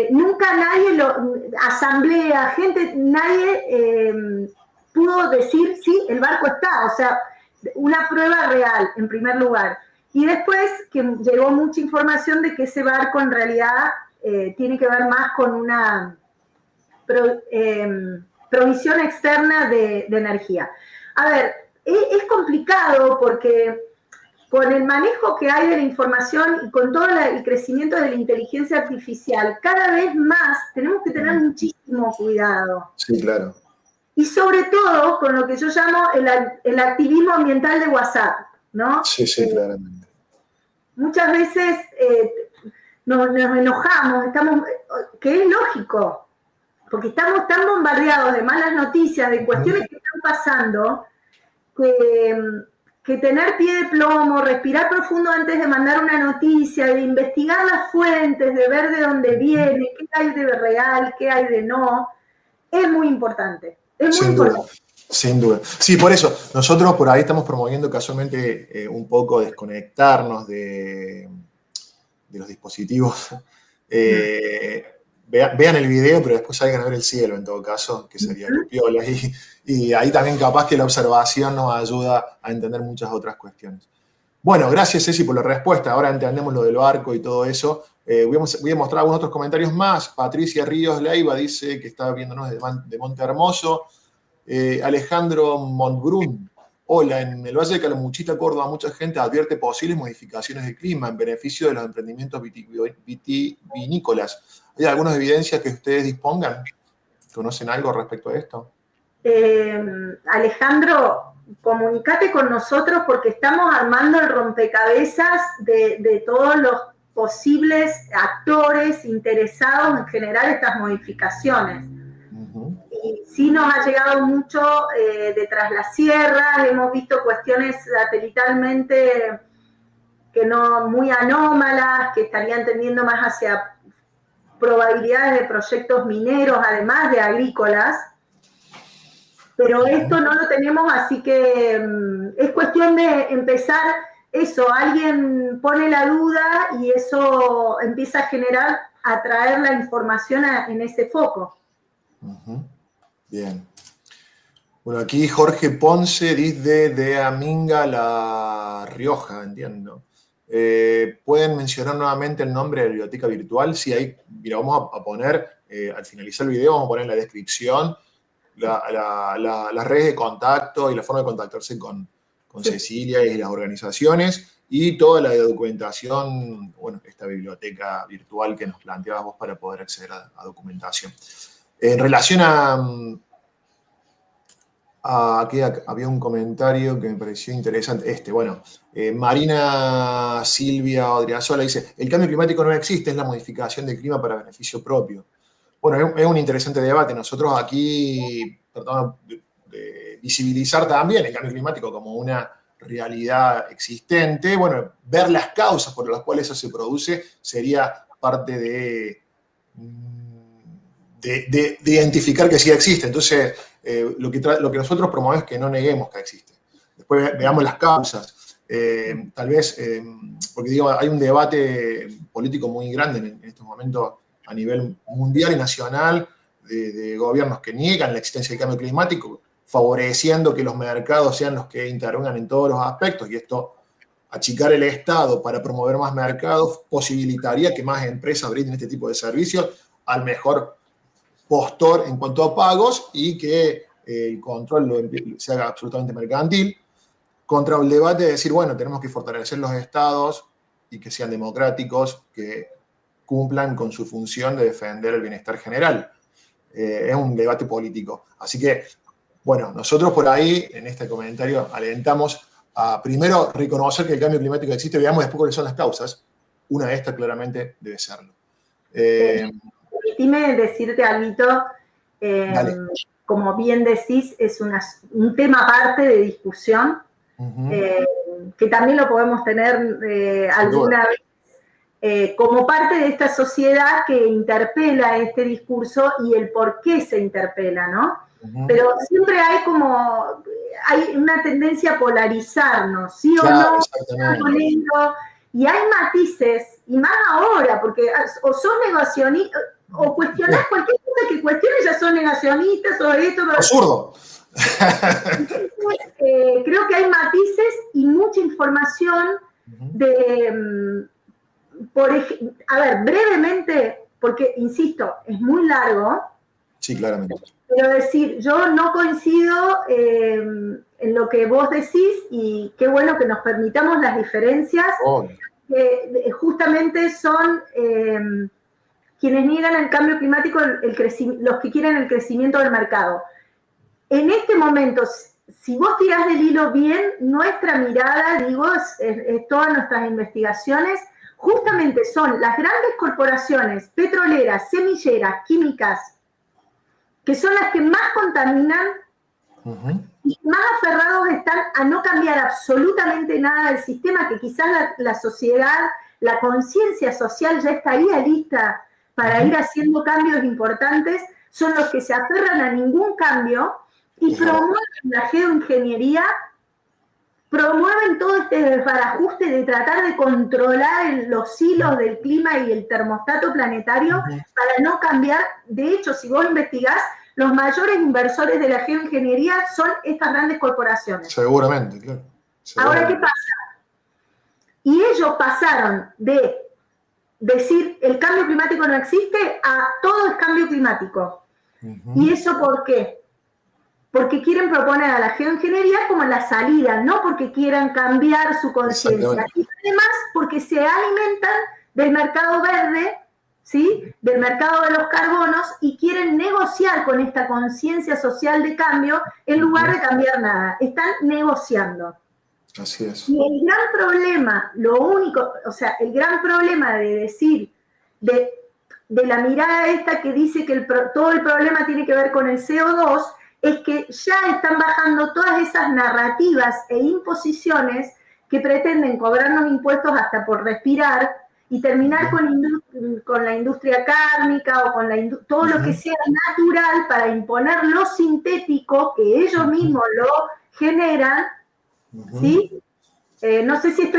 nunca nadie, asamblea, gente, nadie pudo decir, sí, el barco está, o sea, una prueba real, en primer lugar. Y después que llegó mucha información de que ese barco en realidad tiene que ver más con una provisión externa de energía. A ver, es complicado porque con el manejo que hay de la información y con todo el crecimiento de la inteligencia artificial, cada vez más tenemos que tener muchísimo cuidado. Sí, claro. Y sobre todo con lo que yo llamo el activismo ambiental de WhatsApp, ¿no? Sí, sí, claramente. Muchas veces nos enojamos, que es lógico, porque estamos tan bombardeados de malas noticias, de cuestiones que están pasando, que tener pie de plomo, respirar profundo antes de mandar una noticia, de investigar las fuentes, de ver de dónde viene, qué hay de real, qué hay de no, es muy importante. Es muy importante. Sin duda. Sí, por eso, nosotros por ahí estamos promoviendo casualmente un poco desconectarnos de los dispositivos. Vean el video, pero después salgan a ver el cielo, en todo caso, que sería lo piola. Y ahí también capaz que la observación nos ayuda a entender muchas otras cuestiones. Bueno, gracias, Ceci, por la respuesta. Ahora entendemos lo del barco y todo eso. Voy a mostrar algunos otros comentarios más. Patricia Ríos Leiva dice que está viéndonos de Monte Hermoso. Alejandro Montbrun. Hola, en el Valle de Calamuchita, Córdoba, mucha gente advierte posibles modificaciones del clima en beneficio de los emprendimientos vitivinícolas. ¿Hay algunas evidencias que ustedes dispongan? ¿Conocen algo respecto a esto? Alejandro, comunícate con nosotros porque estamos armando el rompecabezas de todos los posibles actores interesados en generar estas modificaciones. Y sí nos ha llegado mucho de tras las sierras, hemos visto cuestiones satelitalmente que no muy anómalas, que estarían tendiendo más hacia probabilidades de proyectos mineros, además de agrícolas, pero esto no lo tenemos, así que es cuestión de empezar eso, alguien pone la duda y eso empieza a generar, a traer la información en ese foco. Bien. Bueno, aquí Jorge Ponce dice de Aminga, La Rioja, entiendo. ¿Pueden mencionar nuevamente el nombre de la biblioteca virtual? Sí, ahí, mira, vamos a poner, al finalizar el video, vamos a poner en la descripción las redes de contacto y la forma de contactarse con Cecilia y las organizaciones y toda la documentación, bueno, esta biblioteca virtual que nos planteabas vos para poder acceder a documentación. En relación aquí había un comentario que me pareció interesante. Bueno, Marina Silvia Odriazola dice, el cambio climático no existe, es la modificación del clima para beneficio propio. Bueno, es un interesante debate. Nosotros aquí tratamos de visibilizar también el cambio climático como una realidad existente. Bueno, ver las causas por las cuales eso se produce sería parte de identificar que sí existe. Entonces, lo que nosotros promovemos es que no neguemos que existe. Después veamos las causas. Tal vez, porque digo, hay un debate político muy grande en estos momentos a nivel mundial y nacional de gobiernos que niegan la existencia del cambio climático, favoreciendo que los mercados sean los que intervengan en todos los aspectos, y esto, achicar el Estado para promover más mercados, posibilitaría que más empresas brinden este tipo de servicios al mejor postor en cuanto a pagos y que el control se haga absolutamente mercantil, contra el debate de decir, bueno, tenemos que fortalecer los estados y que sean democráticos, que cumplan con su función de defender el bienestar general. Es un debate político. Así que, bueno, nosotros por ahí, en este comentario, alentamos a primero reconocer que el cambio climático existe, veamos después cuáles son las causas. Una de estas claramente debe serlo. Permitime decirte, Alvito, como bien decís, es un tema aparte de discusión, que también lo podemos tener alguna vez como parte de esta sociedad que interpela este discurso y el por qué se interpela, ¿no? Pero siempre hay una tendencia a polarizarnos, ¿sí o no? Y hay matices, y más ahora, porque o sos negacionista, o cuestionás cualquier cosa que cuestiones, ya son negacionistas o esto. Absurdo. Creo que hay matices y mucha información de, a ver, brevemente, porque, insisto, es muy largo. Sí, claramente. Pero decir, yo no coincido en lo que vos decís y qué bueno que nos permitamos las diferencias, que justamente son quienes niegan el cambio climático, los que quieren el crecimiento del mercado. En este momento, si vos tirás del hilo bien, nuestra mirada, digo, es todas nuestras investigaciones, justamente son las grandes corporaciones petroleras, semilleras, químicas, que son las que más contaminan y más aferrados están a no cambiar absolutamente nada del sistema, que quizás la sociedad, la conciencia social ya estaría lista para ir haciendo cambios importantes, son los que se aferran a ningún cambio y promueven la geoingeniería, promueven todo este desbarajuste de tratar de controlar los hilos del clima y el termostato planetario para no cambiar. De hecho, si vos investigás, los mayores inversores de la geoingeniería son estas grandes corporaciones. Seguramente, claro. Ahora, ¿qué pasa? Y ellos pasaron de decir el cambio climático no existe a todo es cambio climático. ¿Y eso por qué? Porque quieren proponer a la geoingeniería como la salida, no porque quieran cambiar su conciencia. Y además porque se alimentan del mercado verde, ¿sí? Del mercado de los carbonos, y quieren negociar con esta conciencia social de cambio en lugar de cambiar nada. Están negociando. Así es. Y el gran problema, el gran problema de decir, de la mirada esta que dice que todo el problema tiene que ver con el CO2, es que ya están bajando todas esas narrativas e imposiciones que pretenden cobrarnos impuestos hasta por respirar y terminar con la industria cárnica o con todo lo que sea natural para imponer lo sintético que ellos mismos lo generan, ¿sí? No sé si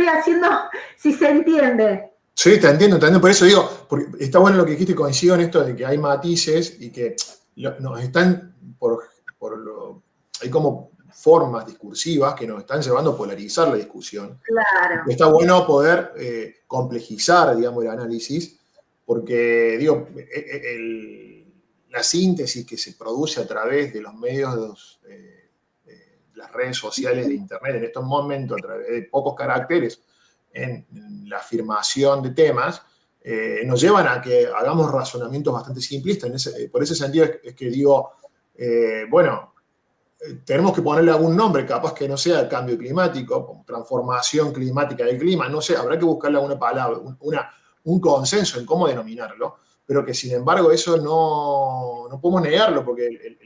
si se entiende. Sí, te entiendo, por eso digo, porque está bueno lo que dijiste, coincido en esto de que hay matices y que nos están hay como formas discursivas que nos están llevando a polarizar la discusión. Claro. Está bueno poder complejizar, digamos, el análisis, porque, digo, la síntesis que se produce a través de los medios de las redes sociales de Internet en estos momentos, a través de pocos caracteres en la afirmación de temas, nos llevan a que hagamos razonamientos bastante simplistas. Por ese sentido es que digo, tenemos que ponerle algún nombre, capaz que no sea cambio climático, como transformación climática del clima, no sé, habrá que buscarle alguna palabra, un consenso en cómo denominarlo, pero que sin embargo eso no podemos negarlo, porque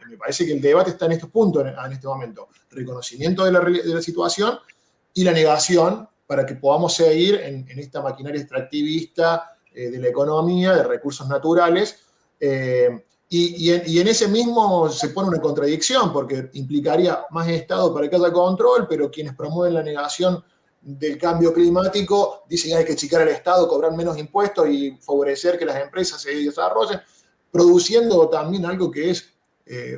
me parece que el debate está en estos puntos en este momento. Reconocimiento de la situación y la negación para que podamos seguir en esta maquinaria extractivista de la economía, de recursos naturales, y en ese mismo se pone una contradicción, porque implicaría más Estado para que haya control, pero quienes promueven la negación del cambio climático dicen que hay que achicar al Estado, cobrar menos impuestos y favorecer que las empresas se desarrollen, produciendo también algo que es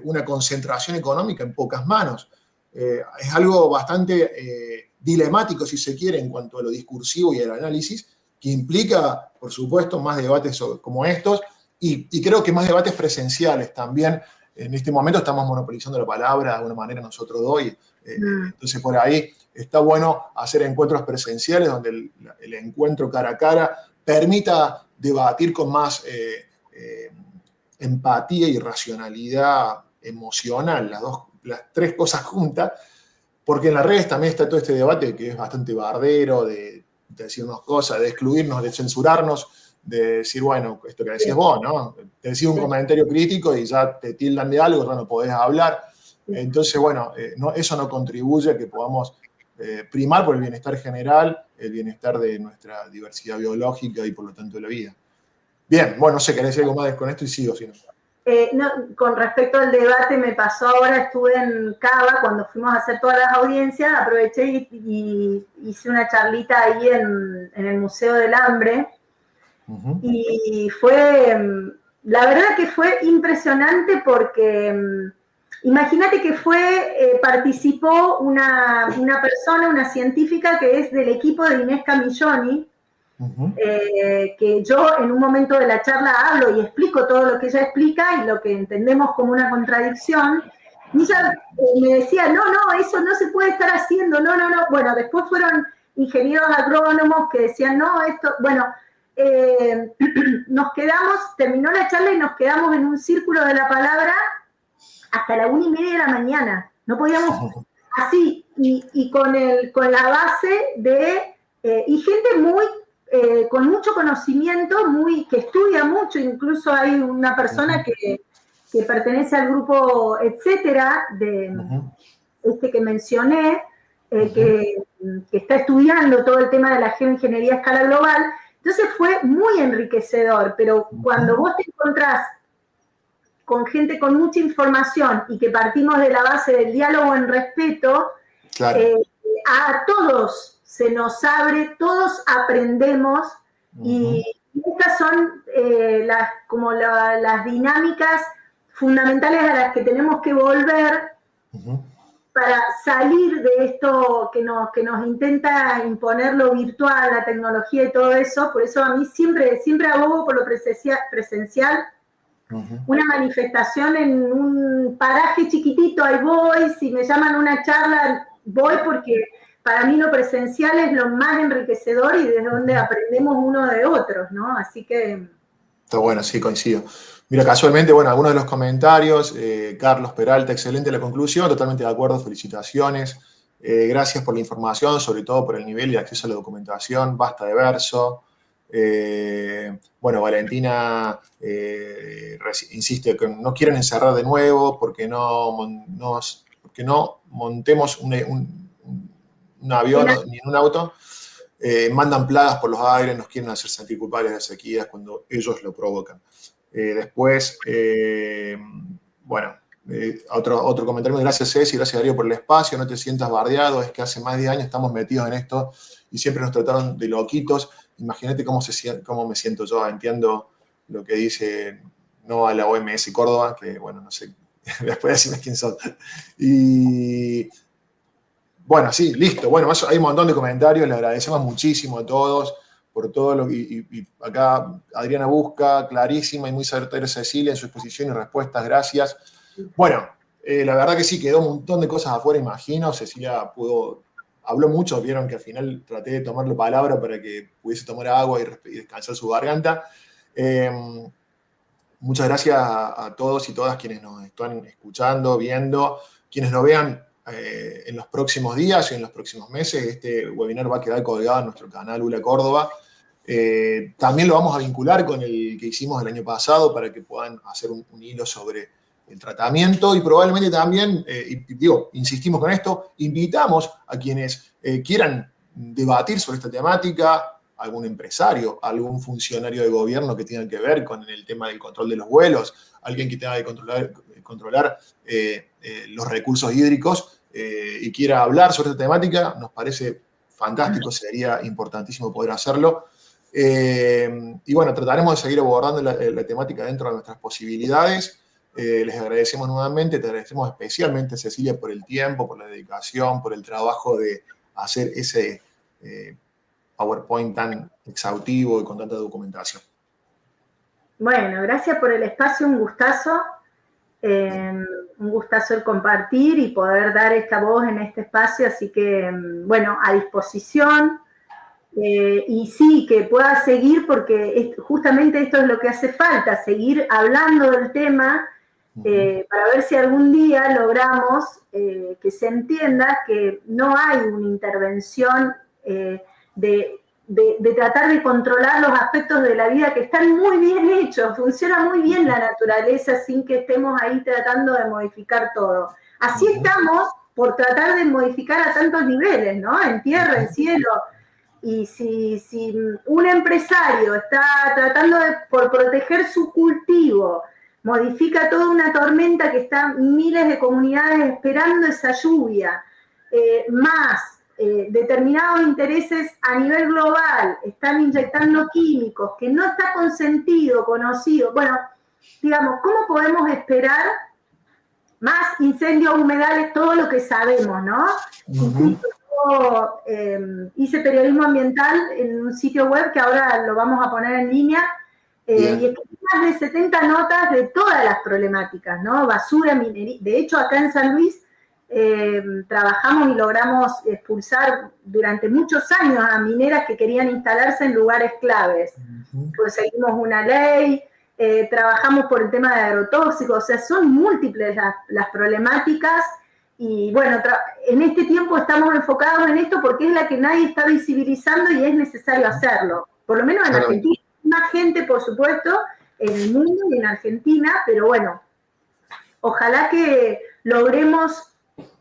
una concentración económica en pocas manos. Es algo bastante dilemático, si se quiere, en cuanto a lo discursivo y al análisis, que implica, por supuesto, más debates como estos, y creo que más debates presenciales también. En este momento estamos monopolizando la palabra de alguna manera nosotros dos. Entonces, por ahí está bueno hacer encuentros presenciales donde el encuentro cara a cara permita debatir con más empatía y racionalidad emocional, las tres cosas juntas, porque en las redes también está todo este debate que es bastante bardero, de decirnos cosas, de excluirnos, de censurarnos, de decir, bueno, esto que decías vos, ¿no? Te decís un comentario crítico y ya te tildan de algo, ya no podés hablar. Entonces, bueno, eso no contribuye a que podamos primar por el bienestar general, el bienestar de nuestra diversidad biológica y por lo tanto de la vida. Bien, bueno, no sé, ¿querés decir algo más con esto? Y sigo, si no. Con respecto al debate, me pasó ahora, estuve en Cava cuando fuimos a hacer todas las audiencias, aproveché y hice una charlita ahí en el Museo del Hambre, Y fue, la verdad que fue impresionante porque imagínate que participó una persona, una científica que es del equipo de Inés Camilloni, que yo en un momento de la charla hablo y explico todo lo que ella explica y lo que entendemos como una contradicción. Y ella me decía, no, eso no se puede estar haciendo, no. Bueno, después fueron ingenieros agrónomos que decían, no, esto, bueno, terminó la charla y nos quedamos en un círculo de la palabra hasta la 1:30 de la mañana. No podíamos, así, y con la base de, y gente muy, con mucho conocimiento, que estudia mucho, incluso hay una persona que pertenece al grupo, etcétera, que mencioné, que está estudiando todo el tema de la geoingeniería a escala global. Entonces fue muy enriquecedor, pero cuando vos te encontrás con gente con mucha información y que partimos de la base del diálogo en respeto, claro. A todos se nos abre, todos aprendemos, y estas son las dinámicas fundamentales a las que tenemos que volver para salir de esto que nos intenta imponer lo virtual, la tecnología y todo eso. Por eso a mí siempre abogo por lo presencial. Una manifestación en un paraje chiquitito, ahí voy, si me llaman a una charla, voy, porque para mí lo presencial es lo más enriquecedor y desde donde aprendemos uno de otros, ¿no? Así que... Está bueno, sí, coincido. Mira, casualmente, bueno, algunos de los comentarios, Carlos Peralta, excelente la conclusión, totalmente de acuerdo, felicitaciones. Gracias por la información, sobre todo por el nivel y acceso a la documentación, basta de verso. Bueno, Valentina insiste que no quieren encerrar de nuevo porque no montemos un avión ni en un auto. Mandan plagas por los aires, nos quieren hacer sentir culpables de sequías cuando ellos lo provocan. Después, bueno, otro comentario. Gracias, Ceci, gracias, Darío, por el espacio. No te sientas bardeado, es que hace más de 10 años estamos metidos en esto y siempre nos trataron de loquitos. Imagínate cómo me siento yo. Entiendo lo que dice no a la OMS Córdoba, que, bueno, no sé, después decime quién son. Y... bueno, sí, listo. Bueno, hay un montón de comentarios, le agradecemos muchísimo a todos por todo lo que... Y acá Adriana Busca, clarísima y muy certera Cecilia en su exposición y respuestas, gracias. Bueno, la verdad que sí, quedó un montón de cosas afuera, imagino. Cecilia habló mucho, vieron que al final traté de tomarle palabra para que pudiese tomar agua y descansar su garganta. Muchas gracias a todos y todas quienes nos están escuchando, viendo, quienes lo vean en los próximos días y en los próximos meses. Este webinar va a quedar colgado en nuestro canal ULA Córdoba. También lo vamos a vincular con el que hicimos el año pasado para que puedan hacer un hilo sobre el tratamiento, y probablemente también, insistimos con esto, invitamos a quienes quieran debatir sobre esta temática, algún empresario, algún funcionario de gobierno que tenga que ver con el tema del control de los vuelos, alguien que tenga que controlar los recursos hídricos y quiera hablar sobre esta temática. Nos parece fantástico, sería importantísimo poder hacerlo. Y bueno, trataremos de seguir abordando la temática dentro de nuestras posibilidades. Les agradecemos nuevamente, te agradecemos especialmente, Cecilia, por el tiempo, por la dedicación, por el trabajo de hacer ese PowerPoint tan exhaustivo y con tanta documentación. Bueno, gracias por el espacio, un gustazo. Un gustazo el compartir y poder dar esta voz en este espacio, así que, bueno, a disposición. Y sí, que pueda seguir, porque justamente esto es lo que hace falta, seguir hablando del tema, para ver si algún día logramos que se entienda que no hay una intervención de tratar de controlar los aspectos de la vida que están muy bien hechos, funciona muy bien la naturaleza sin que estemos ahí tratando de modificar todo. Así estamos por tratar de modificar a tantos niveles, ¿no? En tierra, en cielo. Y si un empresario está tratando por proteger su cultivo, modifica toda una tormenta que está miles de comunidades esperando esa lluvia, más determinados intereses a nivel global están inyectando químicos que no está consentido, conocido, bueno, digamos, ¿cómo podemos esperar más incendios, humedales, todo lo que sabemos, ¿no? Insisto, yo hice periodismo ambiental en un sitio web que ahora lo vamos a poner en línea, y escribí más de 70 notas de todas las problemáticas, ¿no? Basura, minería. De hecho, acá en San Luis trabajamos y logramos expulsar durante muchos años a mineras que querían instalarse en lugares claves. Conseguimos una ley, trabajamos por el tema de agrotóxicos, o sea, son múltiples las problemáticas, y bueno, en este tiempo estamos enfocados en esto porque es la que nadie está visibilizando y es necesario hacerlo, por lo menos en Argentina. Más gente, por supuesto, en el mundo y en Argentina, pero bueno, ojalá que logremos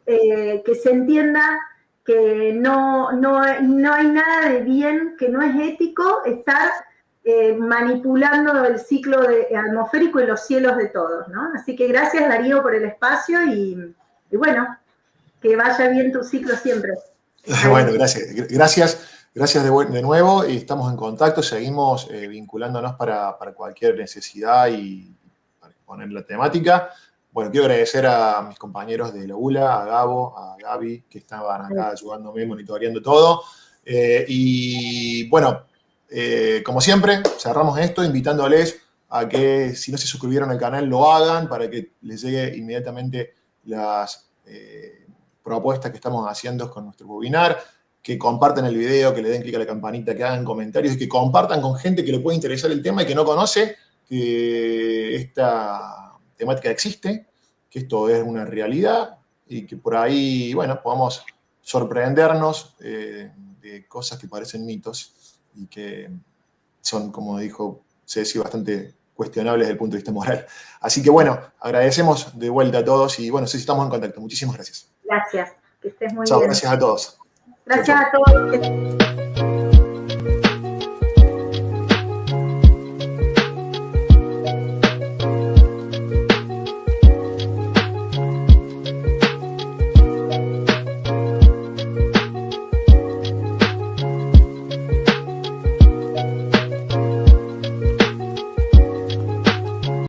que se entienda que no hay nada de bien, que no es ético estar manipulando el ciclo atmosférico y los cielos de todos, ¿no? Así que gracias, Darío, por el espacio y bueno, que vaya bien tu ciclo siempre. Bueno, gracias de nuevo, y estamos en contacto, seguimos vinculándonos para cualquier necesidad y para exponer la temática. Bueno, quiero agradecer a mis compañeros de la ULA, a Gabo, a Gaby, que estaban acá ayudándome, monitoreando todo. Y bueno, como siempre, cerramos esto invitándoles a que, si no se suscribieron al canal, lo hagan para que les llegue inmediatamente las propuestas que estamos haciendo con nuestro webinar, que compartan el video, que le den clic a la campanita, que hagan comentarios y que compartan con gente que le puede interesar el tema y que no conoce que esta temática existe, que esto es una realidad y que por ahí, bueno, podamos sorprendernos de cosas que parecen mitos y que son, como dijo Ceci, bastante cuestionables desde el punto de vista moral. Así que bueno, agradecemos de vuelta a todos y bueno, Ceci, estamos en contacto. Muchísimas gracias. Gracias, que estés muy bien. Chao, bien. gracias a todos. Gracias a todos.